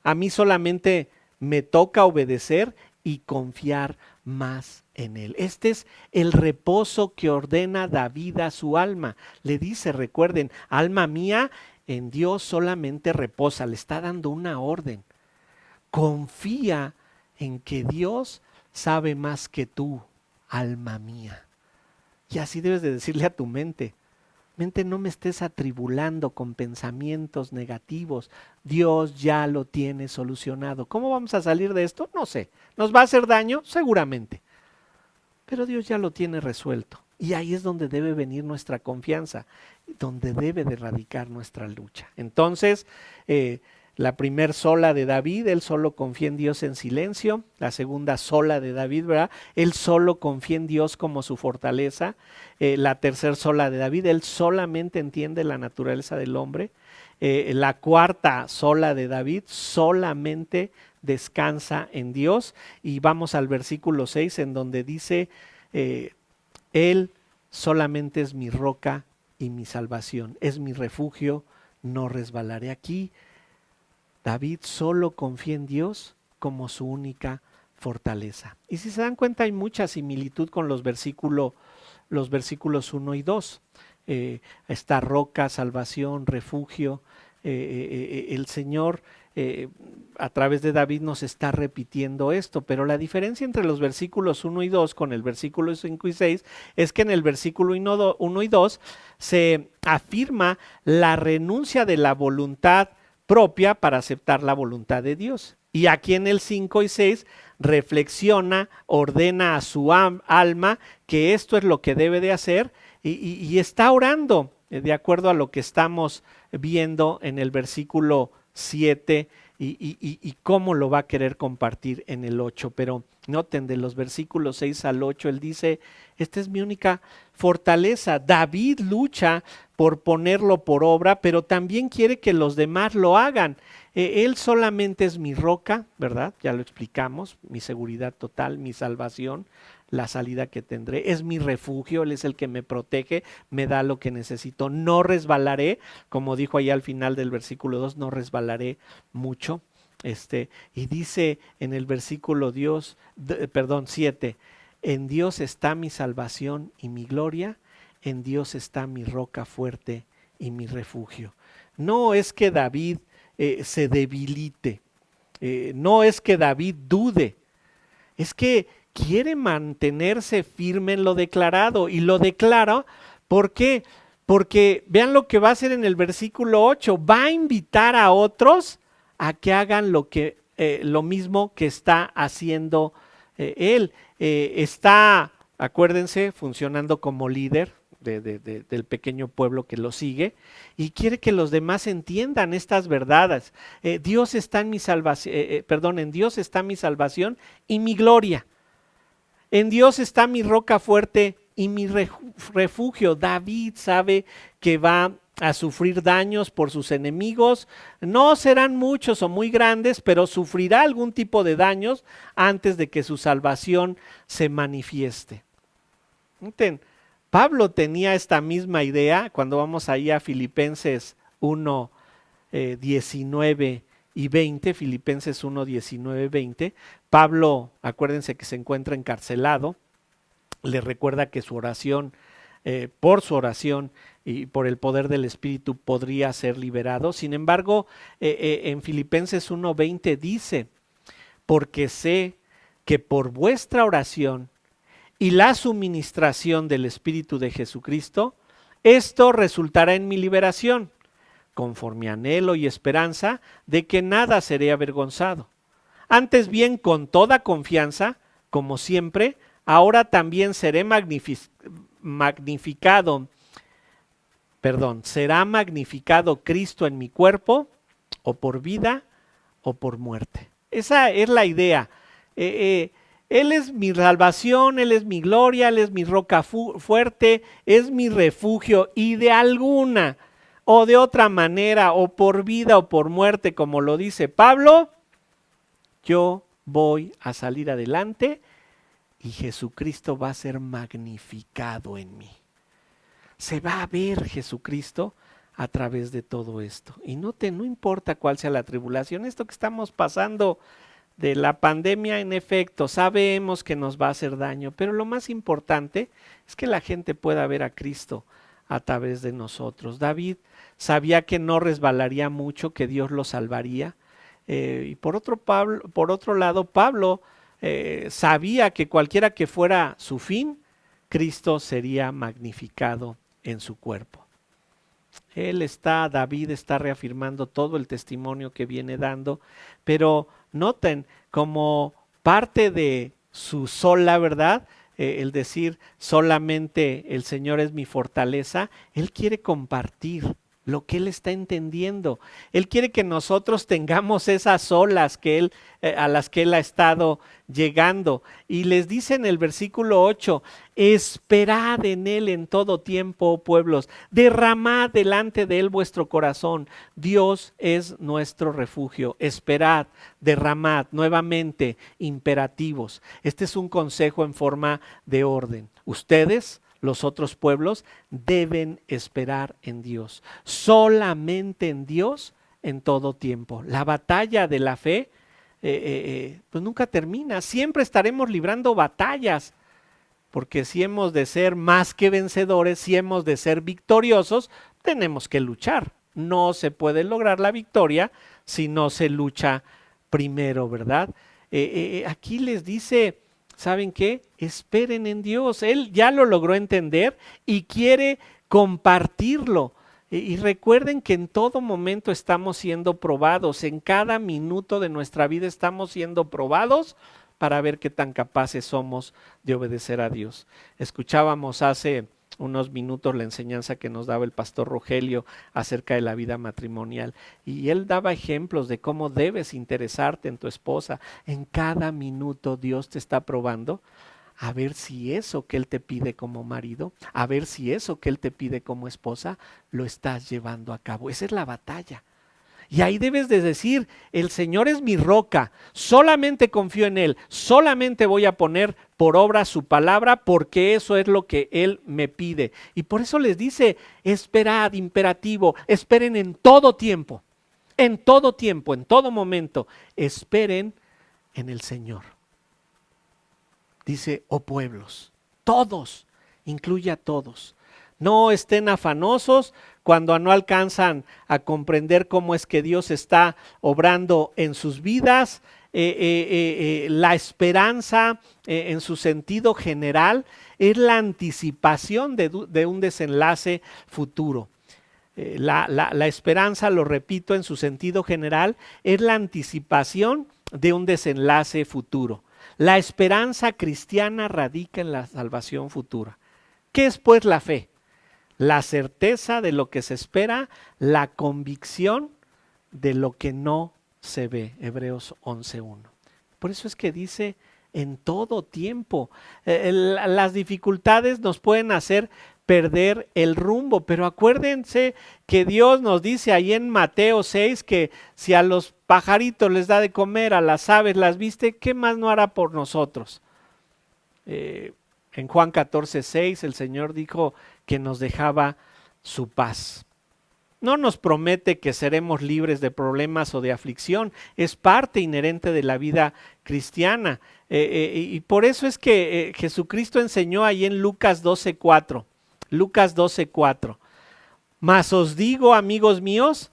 A mí solamente me toca obedecer y confiar más en Él. Este es el reposo que ordena David a su alma. Le dice, recuerden, alma mía, en Dios solamente reposa. Le está dando una orden. Confía en que Dios sabe más que tú, alma mía. Y así debes de decirle a tu mente, mente, no me estés atribulando con pensamientos negativos. Dios ya lo tiene solucionado. ¿Cómo vamos a salir de esto? No sé. ¿Nos va a hacer daño? Seguramente. Pero Dios ya lo tiene resuelto. Y ahí es donde debe venir nuestra confianza, donde debe de radicar nuestra lucha. Entonces, la primer sola de David, él solo confía en Dios en silencio. La segunda sola de David, ¿verdad? Él solo confía en Dios como su fortaleza. La tercera sola de David, él solamente entiende la naturaleza del hombre. La cuarta sola de David, solamente descansa en Dios. Y vamos al versículo 6 en donde dice, Él solamente es mi roca y mi salvación, es mi refugio, no resbalaré. Aquí David solo confía en Dios como su única fortaleza. Y si se dan cuenta, hay mucha similitud con los versículos 1 y 2. Está roca, salvación, refugio. El Señor a través de David nos está repitiendo esto, pero la diferencia entre los versículos 1 y 2 con el versículo 5 y 6 es que en el versículo 1 y 2 se afirma la renuncia de la voluntad propia para aceptar la voluntad de Dios. Y aquí en el 5 y 6 reflexiona, ordena a su alma que esto es lo que debe de hacer y está orando de acuerdo a lo que estamos viendo en el versículo 7 y cómo lo va a querer compartir en el 8. Pero noten, de los versículos 6 al 8, él dice, esta es mi única fortaleza. David lucha por ponerlo por obra, pero también quiere que los demás lo hagan. Él solamente es mi roca, ¿verdad? Ya lo explicamos, mi seguridad total, mi salvación, la salida que tendré, es mi refugio, Él es el que me protege, me da lo que necesito, no resbalaré, como dijo ahí al final del versículo 2, no resbalaré mucho. Y dice en el versículo 7, en Dios está mi salvación y mi gloria, en Dios está mi roca fuerte y mi refugio. No es que David se debilite, no es que David dude, es que quiere mantenerse firme en lo declarado y lo declara. ¿Por qué? Porque vean lo que va a hacer en el versículo 8, va a invitar a otros a que hagan lo mismo que está haciendo él. Está, acuérdense, funcionando como líder del pequeño pueblo que lo sigue y quiere que los demás entiendan estas verdades. Dios está en mi salvación, en Dios está mi salvación y mi gloria. En Dios está mi roca fuerte y mi refugio. David sabe que va a sufrir daños por sus enemigos. No serán muchos o muy grandes, pero sufrirá algún tipo de daños antes de que su salvación se manifieste. Enten, Pablo tenía esta misma idea cuando vamos ahí a Filipenses 1, 19 y 20, Filipenses 1, 19, 20. Pablo, acuérdense que se encuentra encarcelado, le recuerda que su oración, por su oración y por el poder del Espíritu podría ser liberado. Sin embargo, en Filipenses 1, 20 dice, porque sé que por vuestra oración y la suministración del Espíritu de Jesucristo, esto resultará en mi liberación, conforme anhelo y esperanza de que nada seré avergonzado. Antes bien, con toda confianza, como siempre, ahora también será magnificado Cristo en mi cuerpo, o por vida o por muerte. Esa es la idea. Él es mi salvación, Él es mi gloria, Él es mi roca fuerte, es mi refugio, y de alguna o de otra manera, o por vida o por muerte, como lo dice Pablo, yo voy a salir adelante y Jesucristo va a ser magnificado en mí. Se va a ver Jesucristo a través de todo esto. Y no importa cuál sea la tribulación, esto que estamos pasando de la pandemia, en efecto, sabemos que nos va a hacer daño, pero lo más importante es que la gente pueda ver a Cristo a través de nosotros. David sabía que no resbalaría mucho, que Dios lo salvaría. Y por otro lado, Pablo sabía que cualquiera que fuera su fin, Cristo sería magnificado en su cuerpo. David está reafirmando todo el testimonio que viene dando, pero noten como parte de su sola verdad, el decir solamente el Señor es mi fortaleza, Él quiere compartir lo que Él está entendiendo. Él quiere que nosotros tengamos esas olas que a las que Él ha estado llegando. Y les dice en el versículo 8, esperad en Él en todo tiempo, oh pueblos, derramad delante de Él vuestro corazón. Dios es nuestro refugio. Esperad, derramad, nuevamente, imperativos. Este es un consejo en forma de orden. Ustedes, los otros pueblos, deben esperar en Dios, solamente en Dios en todo tiempo. La batalla de la fe pues nunca termina, siempre estaremos librando batallas, porque si hemos de ser más que vencedores, si hemos de ser victoriosos, tenemos que luchar. No se puede lograr la victoria si no se lucha primero, ¿verdad? Aquí les dice, ¿saben qué? Esperen en Dios. Él ya lo logró entender y quiere compartirlo. Y recuerden que en todo momento estamos siendo probados, en cada minuto de nuestra vida estamos siendo probados para ver qué tan capaces somos de obedecer a Dios. Escuchábamos hace unos minutos la enseñanza que nos daba el pastor Rogelio acerca de la vida matrimonial, y él daba ejemplos de cómo debes interesarte en tu esposa. En cada minuto Dios te está probando a ver si eso que Él te pide como marido, a ver si eso que Él te pide como esposa, lo estás llevando a cabo. Esa es la batalla. Y ahí debes de decir, el Señor es mi roca, solamente confío en Él, solamente voy a poner por obra su palabra, porque eso es lo que Él me pide. Y por eso les dice, esperad, imperativo, esperen en todo tiempo, en todo momento, esperen en el Señor. Dice, oh pueblos, todos, incluye a todos. No estén afanosos cuando no alcanzan a comprender cómo es que Dios está obrando en sus vidas. La esperanza en su sentido general es la anticipación de un desenlace futuro. La esperanza, lo repito, en su sentido general es la anticipación de un desenlace futuro. La esperanza cristiana radica en la salvación futura. ¿Qué es pues la fe? La certeza de lo que se espera, la convicción de lo que no se ve. Hebreos 11:1. Por eso es que dice en todo tiempo. Las dificultades nos pueden hacer perder el rumbo, pero acuérdense que Dios nos dice ahí en Mateo 6 que si a los pajaritos les da de comer, a las aves las viste, ¿qué más no hará por nosotros? En Juan 14:6 el Señor dijo que nos dejaba su paz. No nos promete que seremos libres de problemas o de aflicción, es parte inherente de la vida cristiana. Y por eso es que Jesucristo enseñó ahí en Lucas 12:4. Lucas 12:4. Mas os digo, amigos míos,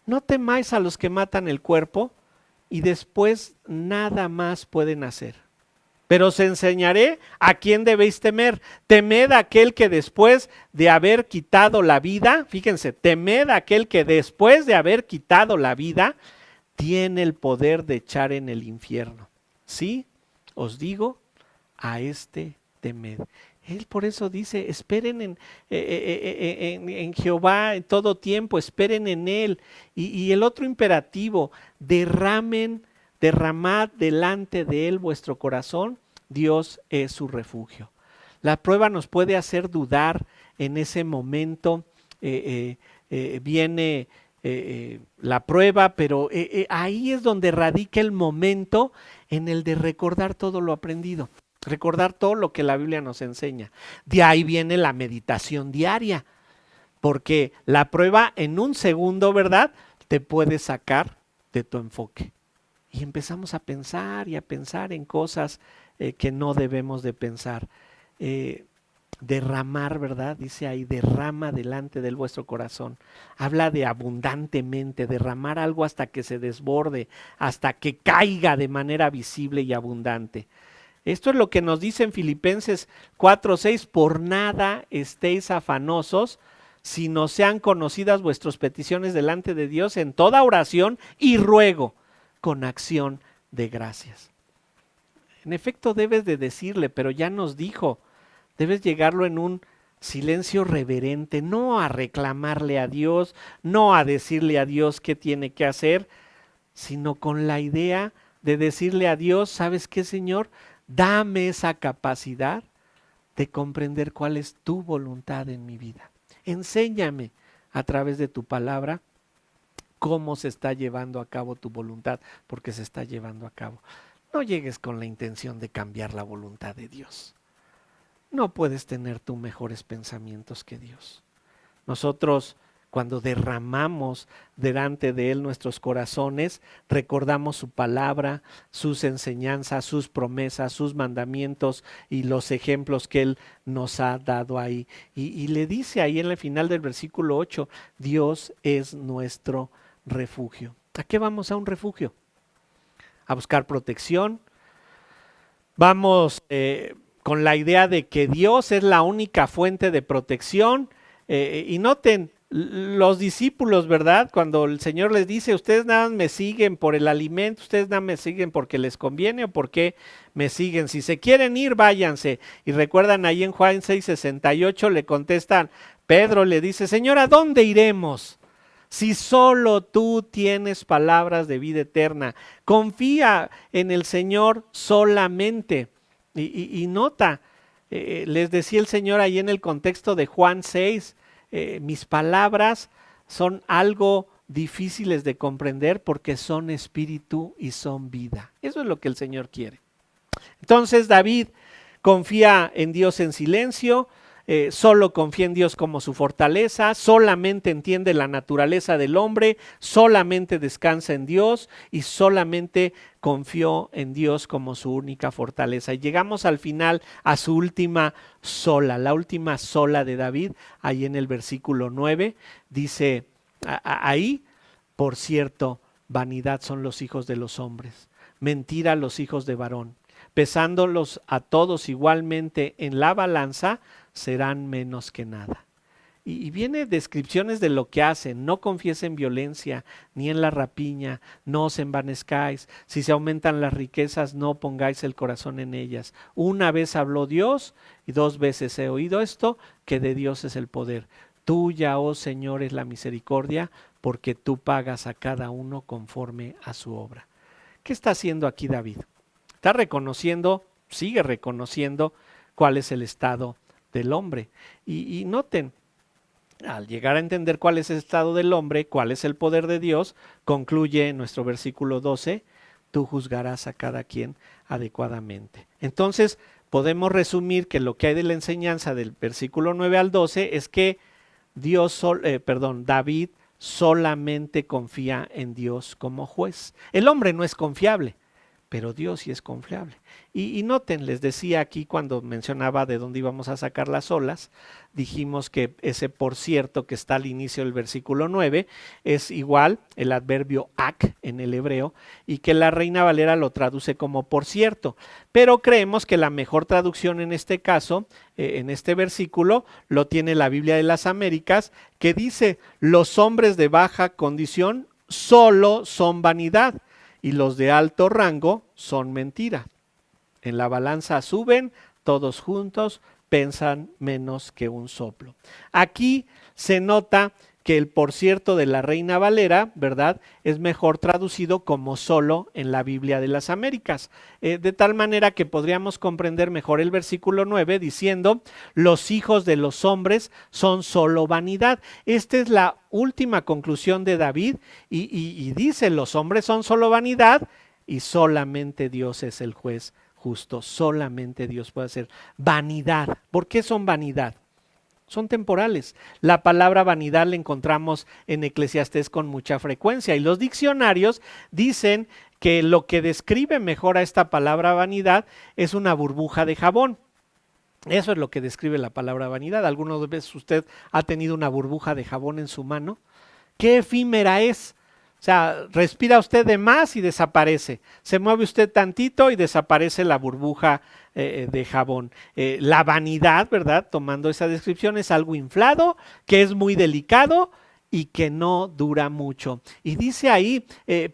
no temáis a los que matan el cuerpo y después nada más pueden hacer. Pero os enseñaré a quién debéis temer. Temed a aquel que después de haber quitado la vida, fíjense, temed a aquel que después de haber quitado la vida, tiene el poder de echar en el infierno. Sí, os digo, a este temed. Él por eso dice, esperen en Jehová en todo tiempo, esperen en Él. Y el otro imperativo, derramen derramad delante de Él vuestro corazón, Dios es su refugio. La prueba nos puede hacer dudar en ese momento, viene la prueba, pero ahí es donde radica el momento en el de recordar todo lo aprendido, recordar todo lo que la Biblia nos enseña. De ahí viene la meditación diaria, porque la prueba en un segundo, ¿verdad?, te puede sacar de tu enfoque. Y empezamos a pensar y a pensar en cosas que no debemos de pensar. Derramar, ¿verdad? Dice ahí, derrama delante de vuestro corazón. Habla de abundantemente, derramar algo hasta que se desborde, hasta que caiga de manera visible y abundante. Esto es lo que nos dice en Filipenses 4:6, por nada estéis afanosos, sino sean conocidas vuestras peticiones delante de Dios en toda oración y ruego, con acción de gracias. En efecto debes de decirle, pero ya nos dijo, debes llegarlo en un silencio reverente, no a reclamarle a Dios, no a decirle a Dios qué tiene que hacer, sino con la idea de decirle a Dios, ¿sabes qué, Señor? Dame esa capacidad de comprender cuál es tu voluntad en mi vida. Enséñame a través de tu palabra cómo se está llevando a cabo tu voluntad, porque se está llevando a cabo. No llegues con la intención de cambiar la voluntad de Dios. No puedes tener tú mejores pensamientos que Dios. Nosotros, cuando derramamos delante de Él nuestros corazones, recordamos su palabra, sus enseñanzas, sus promesas, sus mandamientos y los ejemplos que Él nos ha dado ahí. Y le dice ahí en el final del versículo 8, Dios es nuestro refugio. ¿A qué vamos a un refugio? A buscar protección. Vamos con la idea de que Dios es la única fuente de protección. Y noten, los discípulos, ¿verdad? Cuando el Señor les dice, ustedes nada más me siguen por el alimento, ustedes nada me siguen porque les conviene o porque me siguen. Si se quieren ir, váyanse. Y recuerdan ahí en Juan 6:68 le contestan, Pedro le dice, Señor, ¿a dónde iremos? Si solo tú tienes palabras de vida eterna. Confía en el Señor solamente. Y nota, les decía el Señor ahí en el contexto de Juan 6, mis palabras son algo difíciles de comprender porque son espíritu y son vida. Eso es lo que el Señor quiere. Entonces David confía en Dios en silencio, solo confía en Dios como su fortaleza, solamente entiende la naturaleza del hombre, solamente descansa en Dios y solamente confió en Dios como su única fortaleza. Y llegamos al final a su última sola, la última sola de David, ahí en el versículo 9, dice ahí, por cierto, vanidad son los hijos de los hombres, mentira los hijos de varón, pesándolos a todos igualmente en la balanza, serán menos que nada. Y viene descripciones de lo que hacen. No confiesen violencia, ni en la rapiña, no os envanezcáis. Si se aumentan las riquezas, no pongáis el corazón en ellas. Una vez habló Dios y 2 veces he oído esto, que de Dios es el poder. Tuya, oh Señor, es la misericordia, porque tú pagas a cada uno conforme a su obra. ¿Qué está haciendo aquí David? Está reconociendo, sigue reconociendo cuál es el estado del hombre. Y noten, al llegar a entender cuál es el estado del hombre, cuál es el poder de Dios, concluye en nuestro versículo 12, tú juzgarás a cada quien adecuadamente. Entonces, podemos resumir que lo que hay de la enseñanza del versículo 9 al 12 es que David solamente confía en Dios como juez. El hombre no es confiable, pero Dios sí es confiable. Y noten, les decía aquí cuando mencionaba de dónde íbamos a sacar las olas, dijimos que ese por cierto que está al inicio del versículo 9 es igual el adverbio ak en el hebreo y que la Reina Valera lo traduce como por cierto, pero creemos que la mejor traducción en este caso, en este versículo, lo tiene la Biblia de las Américas, que dice, los hombres de baja condición solo son vanidad y los de alto rango son mentira. En la balanza suben, todos juntos pesan menos que un soplo. Aquí se nota que el por cierto de la Reina Valera, ¿verdad?, es mejor traducido como solo en la Biblia de las Américas. De tal manera que podríamos comprender mejor el versículo 9 diciendo, los hijos de los hombres son solo vanidad. Esta es la última conclusión de David y dice, los hombres son solo vanidad y solamente Dios es el juez justo, solamente Dios puede hacer vanidad. ¿Por qué son vanidad? Son temporales. La palabra vanidad la encontramos en Eclesiastés con mucha frecuencia y los diccionarios dicen que lo que describe mejor a esta palabra vanidad es una burbuja de jabón. Eso es lo que describe la palabra vanidad. ¿Alguna vez usted ha tenido una burbuja de jabón en su mano? ¿Qué efímera es? O sea, respira usted de más y desaparece. Se mueve usted tantito y desaparece la burbuja de jabón. La vanidad, ¿verdad? Tomando esa descripción, es algo inflado, que es muy delicado y que no dura mucho. Y dice ahí,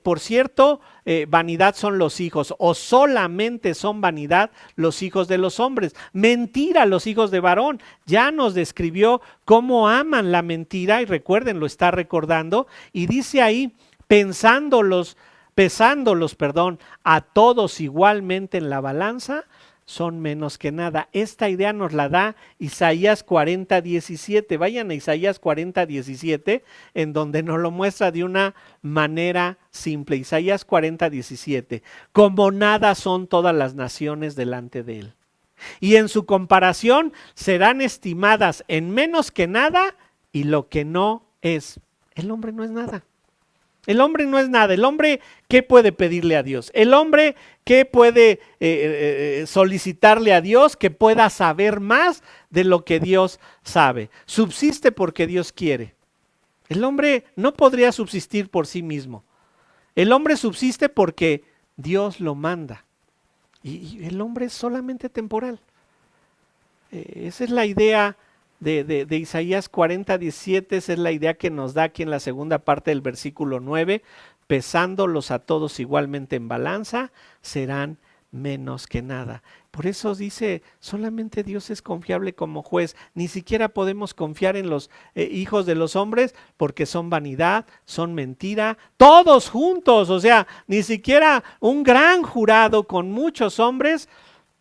por cierto, vanidad son los hijos, o solamente son vanidad los hijos de los hombres. Mentira los hijos de varón. Ya nos describió cómo aman la mentira, y recuerden, lo está recordando, y dice ahí, pesándolos, a todos igualmente en la balanza, son menos que nada. Esta idea nos la da Isaías 40:17. Vayan a Isaías 40:17, en donde nos lo muestra de una manera simple. Isaías 40:17. Como nada son todas las naciones delante de él. Y en su comparación serán estimadas en menos que nada, y lo que no es. El hombre no es nada. El hombre no es nada. El hombre, ¿qué puede pedirle a Dios? El hombre, ¿qué puede solicitarle a Dios? Que pueda saber más de lo que Dios sabe. Subsiste porque Dios quiere. El hombre no podría subsistir por sí mismo. El hombre subsiste porque Dios lo manda. Y el hombre es solamente temporal. Esa es la idea de Isaías 40:17, esa es la idea que nos da aquí en la segunda parte del versículo 9, pesándolos a todos igualmente en balanza, serán menos que nada. Por eso dice, solamente Dios es confiable como juez, ni siquiera podemos confiar en los hijos de los hombres porque son vanidad, son mentira, todos juntos, o sea, ni siquiera un gran jurado con muchos hombres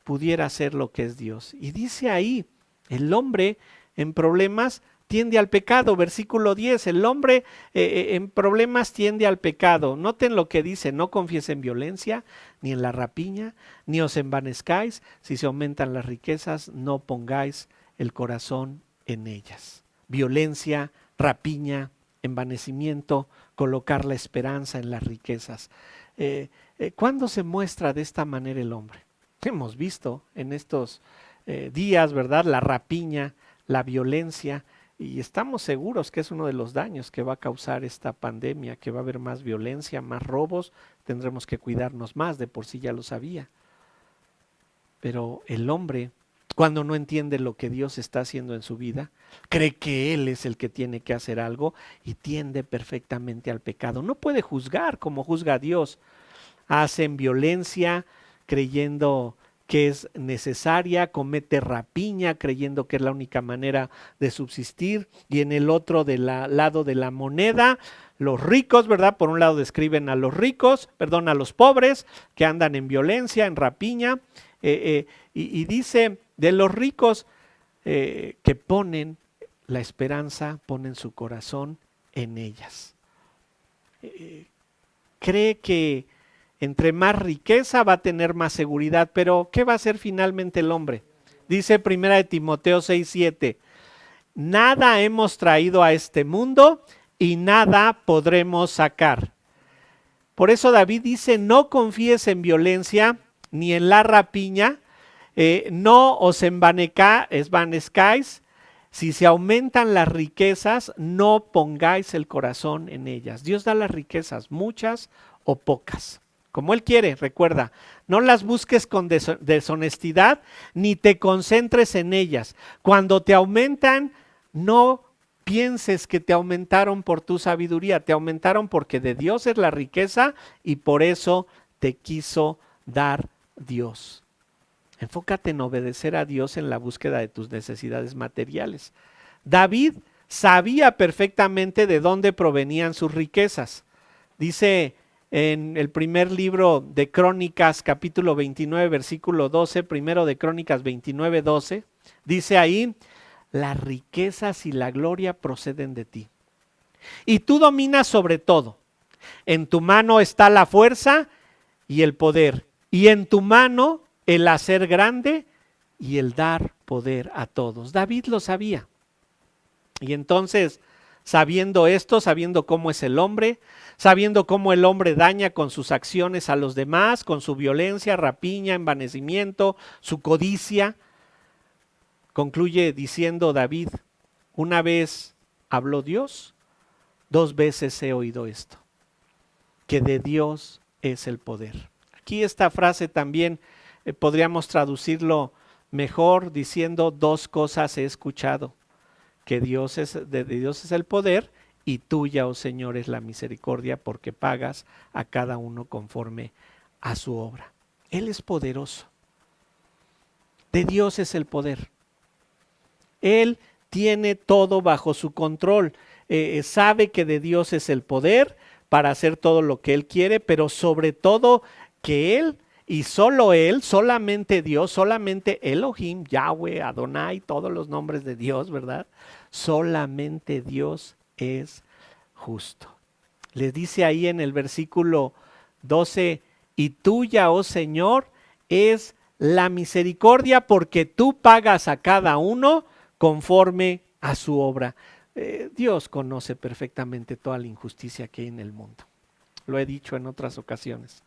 pudiera hacer lo que es Dios. Y dice ahí, el hombre en problemas tiende al pecado, versículo 10, el hombre en problemas tiende al pecado. Noten lo que dice, no confíes en violencia, ni en la rapiña, ni os envanezcáis, si se aumentan las riquezas, no pongáis el corazón en ellas. Violencia, rapiña, envanecimiento, colocar la esperanza en las riquezas. ¿Cuándo se muestra de esta manera el hombre? Hemos visto en estos días, ¿verdad? La rapiña, la violencia, y estamos seguros que es uno de los daños que va a causar esta pandemia, que va a haber más violencia, más robos, tendremos que cuidarnos más, de por sí ya lo sabía. Pero el hombre, cuando no entiende lo que Dios está haciendo en su vida, cree que Él es el que tiene que hacer algo y tiende perfectamente al pecado. No puede juzgar como juzga Dios. Hacen violencia creyendo que es necesaria, comete rapiña creyendo que es la única manera de subsistir, y en el otro lado de la moneda, los ricos, ¿verdad? Por un lado describen a los ricos, a los pobres que andan en violencia, en rapiña, y dice de los ricos que ponen la esperanza, ponen su corazón en ellas. Cree que entre más riqueza va a tener más seguridad, pero ¿qué va a hacer finalmente el hombre? Dice 1 Timoteo 6:7, nada hemos traído a este mundo y nada podremos sacar. Por eso David dice, no confíes en violencia ni en la rapiña, no os envanezcáis, si se aumentan las riquezas, no pongáis el corazón en ellas. Dios da las riquezas, muchas o pocas. Como Él quiere, recuerda, no las busques con deshonestidad, ni te concentres en ellas. Cuando te aumentan, no pienses que te aumentaron por tu sabiduría, te aumentaron porque de Dios es la riqueza y por eso te quiso dar Dios. Enfócate en obedecer a Dios en la búsqueda de tus necesidades materiales. David sabía perfectamente de dónde provenían sus riquezas. Dice en el primer libro de Crónicas, capítulo 29, versículo 12, primero de Crónicas 29, 12, dice ahí: las riquezas y la gloria proceden de ti, y tú dominas sobre todo. En tu mano está la fuerza y el poder, y en tu mano el hacer grande y el dar poder a todos. David lo sabía. Y entonces, sabiendo esto, sabiendo cómo es el hombre, sabiendo cómo el hombre daña con sus acciones a los demás, con su violencia, rapiña, envanecimiento, su codicia, concluye diciendo David: una vez habló Dios, dos veces he oído esto, que de Dios es el poder. Aquí esta frase también podríamos traducirlo mejor diciendo: dos cosas he escuchado, que de Dios es el poder, y tuya, oh Señor, es la misericordia, porque pagas a cada uno conforme a su obra. Él es poderoso. De Dios es el poder. Él tiene todo bajo su control. Sabe que de Dios es el poder para hacer todo lo que Él quiere, pero sobre todo que Él y solo Él, solamente Dios, solamente Elohim, Yahweh, Adonai, todos los nombres de Dios, ¿verdad? Solamente Dios es justo. Le dice ahí en el versículo 12: y tuya, oh Señor, es la misericordia, porque tú pagas a cada uno conforme a su obra. Dios conoce perfectamente toda la injusticia que hay en el mundo. Lo he dicho en otras ocasiones.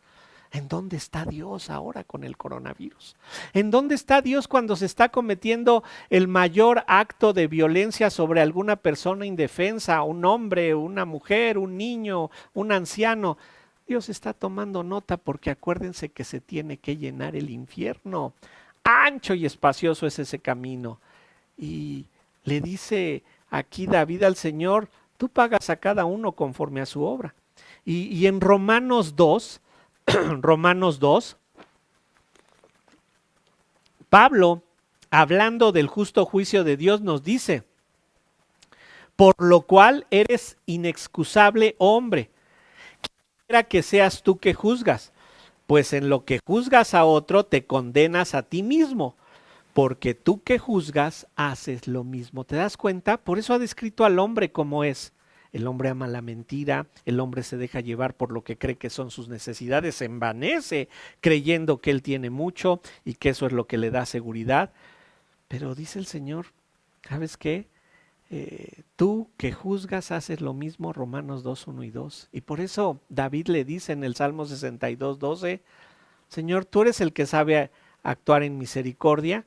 ¿En dónde está Dios ahora con el coronavirus? ¿En dónde está Dios cuando se está cometiendo el mayor acto de violencia sobre alguna persona indefensa, un hombre, una mujer, un niño, un anciano? Dios está tomando nota, porque acuérdense que se tiene que llenar el infierno. Ancho y espacioso es ese camino. Y le dice aquí David al Señor: tú pagas a cada uno conforme a su obra. Y en Romanos 2, Romanos 2, Pablo, hablando del justo juicio de Dios, nos dice: por lo cual eres inexcusable, hombre, quiera que seas tú que juzgas, pues en lo que juzgas a otro te condenas a ti mismo, porque tú que juzgas haces lo mismo. ¿Te das cuenta? Por eso ha descrito al hombre como es. El hombre ama la mentira, el hombre se deja llevar por lo que cree que son sus necesidades, se envanece creyendo que él tiene mucho y que eso es lo que le da seguridad. Pero dice el Señor: ¿sabes qué? Tú que juzgas haces lo mismo. Romanos 2, 1 y 2. Y por eso David le dice en el Salmo 62, 12: Señor, tú eres el que sabe actuar en misericordia,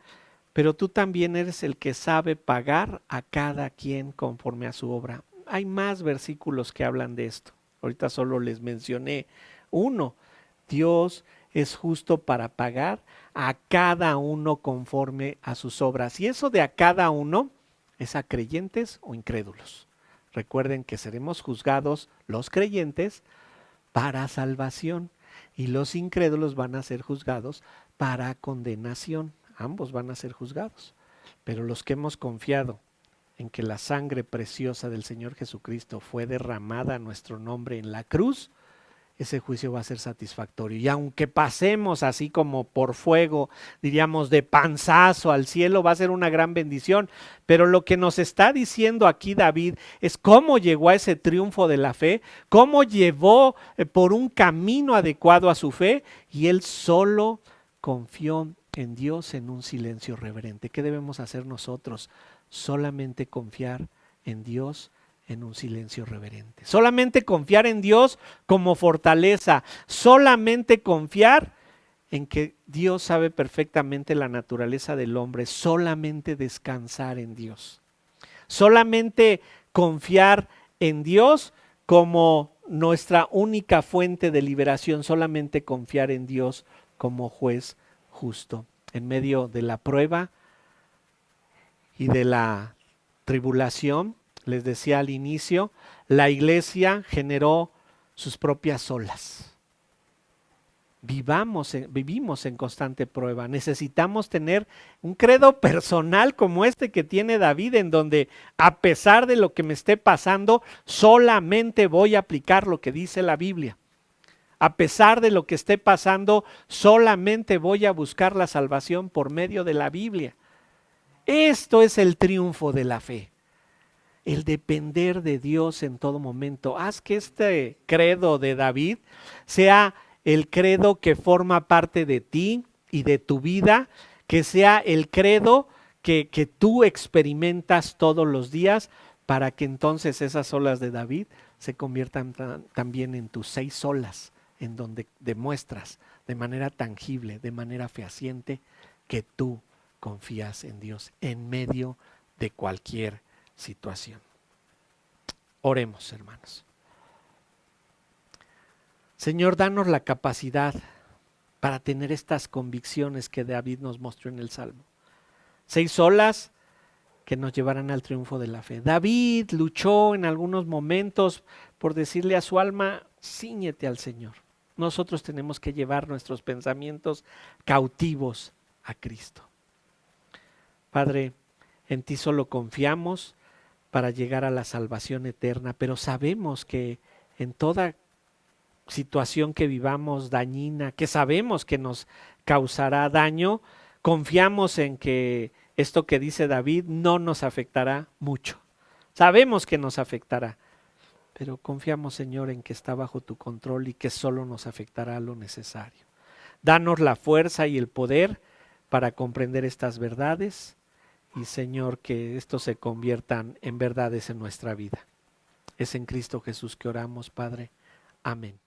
pero tú también eres el que sabe pagar a cada quien conforme a su obra. Hay más versículos que hablan de esto. Ahorita solo les mencioné uno. Dios es justo para pagar a cada uno conforme a sus obras. Y eso de a cada uno es a creyentes o incrédulos. Recuerden que seremos juzgados los creyentes para salvación, y los incrédulos van a ser juzgados para condenación. Ambos van a ser juzgados. Pero los que hemos confiado en que la sangre preciosa del Señor Jesucristo fue derramada a nuestro nombre en la cruz, ese juicio va a ser satisfactorio. Y aunque pasemos así como por fuego, diríamos de panzazo al cielo, va a ser una gran bendición. Pero lo que nos está diciendo aquí David es cómo llegó a ese triunfo de la fe, cómo llevó por un camino adecuado a su fe, y él solo confió en Dios en un silencio reverente. ¿Qué debemos hacer nosotros? Solamente confiar en Dios en un silencio reverente. Solamente confiar en Dios como fortaleza. Solamente confiar en que Dios sabe perfectamente la naturaleza del hombre. Solamente descansar en Dios. Solamente confiar en Dios como nuestra única fuente de liberación. Solamente confiar en Dios como juez justo. En medio de la prueba y de la tribulación, les decía al inicio, la iglesia generó sus propias olas. vivimos en constante prueba. Necesitamos tener un credo personal como este que tiene David, en donde a pesar de lo que me esté pasando, solamente voy a aplicar lo que dice la Biblia. A pesar de lo que esté pasando, solamente voy a buscar la salvación por medio de la Biblia. Esto es el triunfo de la fe. El depender de Dios en todo momento. Haz que este credo de David sea el credo que forma parte de ti y de tu vida, que sea el credo que tú experimentas todos los días, para que entonces esas olas de David se conviertan también en tus 6 olas, en donde demuestras de manera tangible, de manera fehaciente, que tú confías en Dios en medio de cualquier situación. Oremos, hermanos. Señor, danos la capacidad para tener estas convicciones que David nos mostró en el Salmo. 6 olas que nos llevarán al triunfo de la fe. David luchó en algunos momentos por decirle a su alma, cíñete al Señor. Nosotros tenemos que llevar nuestros pensamientos cautivos a Cristo. Padre, en ti solo confiamos para llegar a la salvación eterna, pero sabemos que en toda situación que vivamos dañina, que sabemos que nos causará daño, confiamos en que esto que dice David no nos afectará mucho. Sabemos que nos afectará, pero confiamos, Señor, en que está bajo tu control y que solo nos afectará lo necesario. Danos la fuerza y el poder para comprender estas verdades y, Señor, que estos se conviertan en verdades en nuestra vida. Es en Cristo Jesús que oramos, Padre. Amén.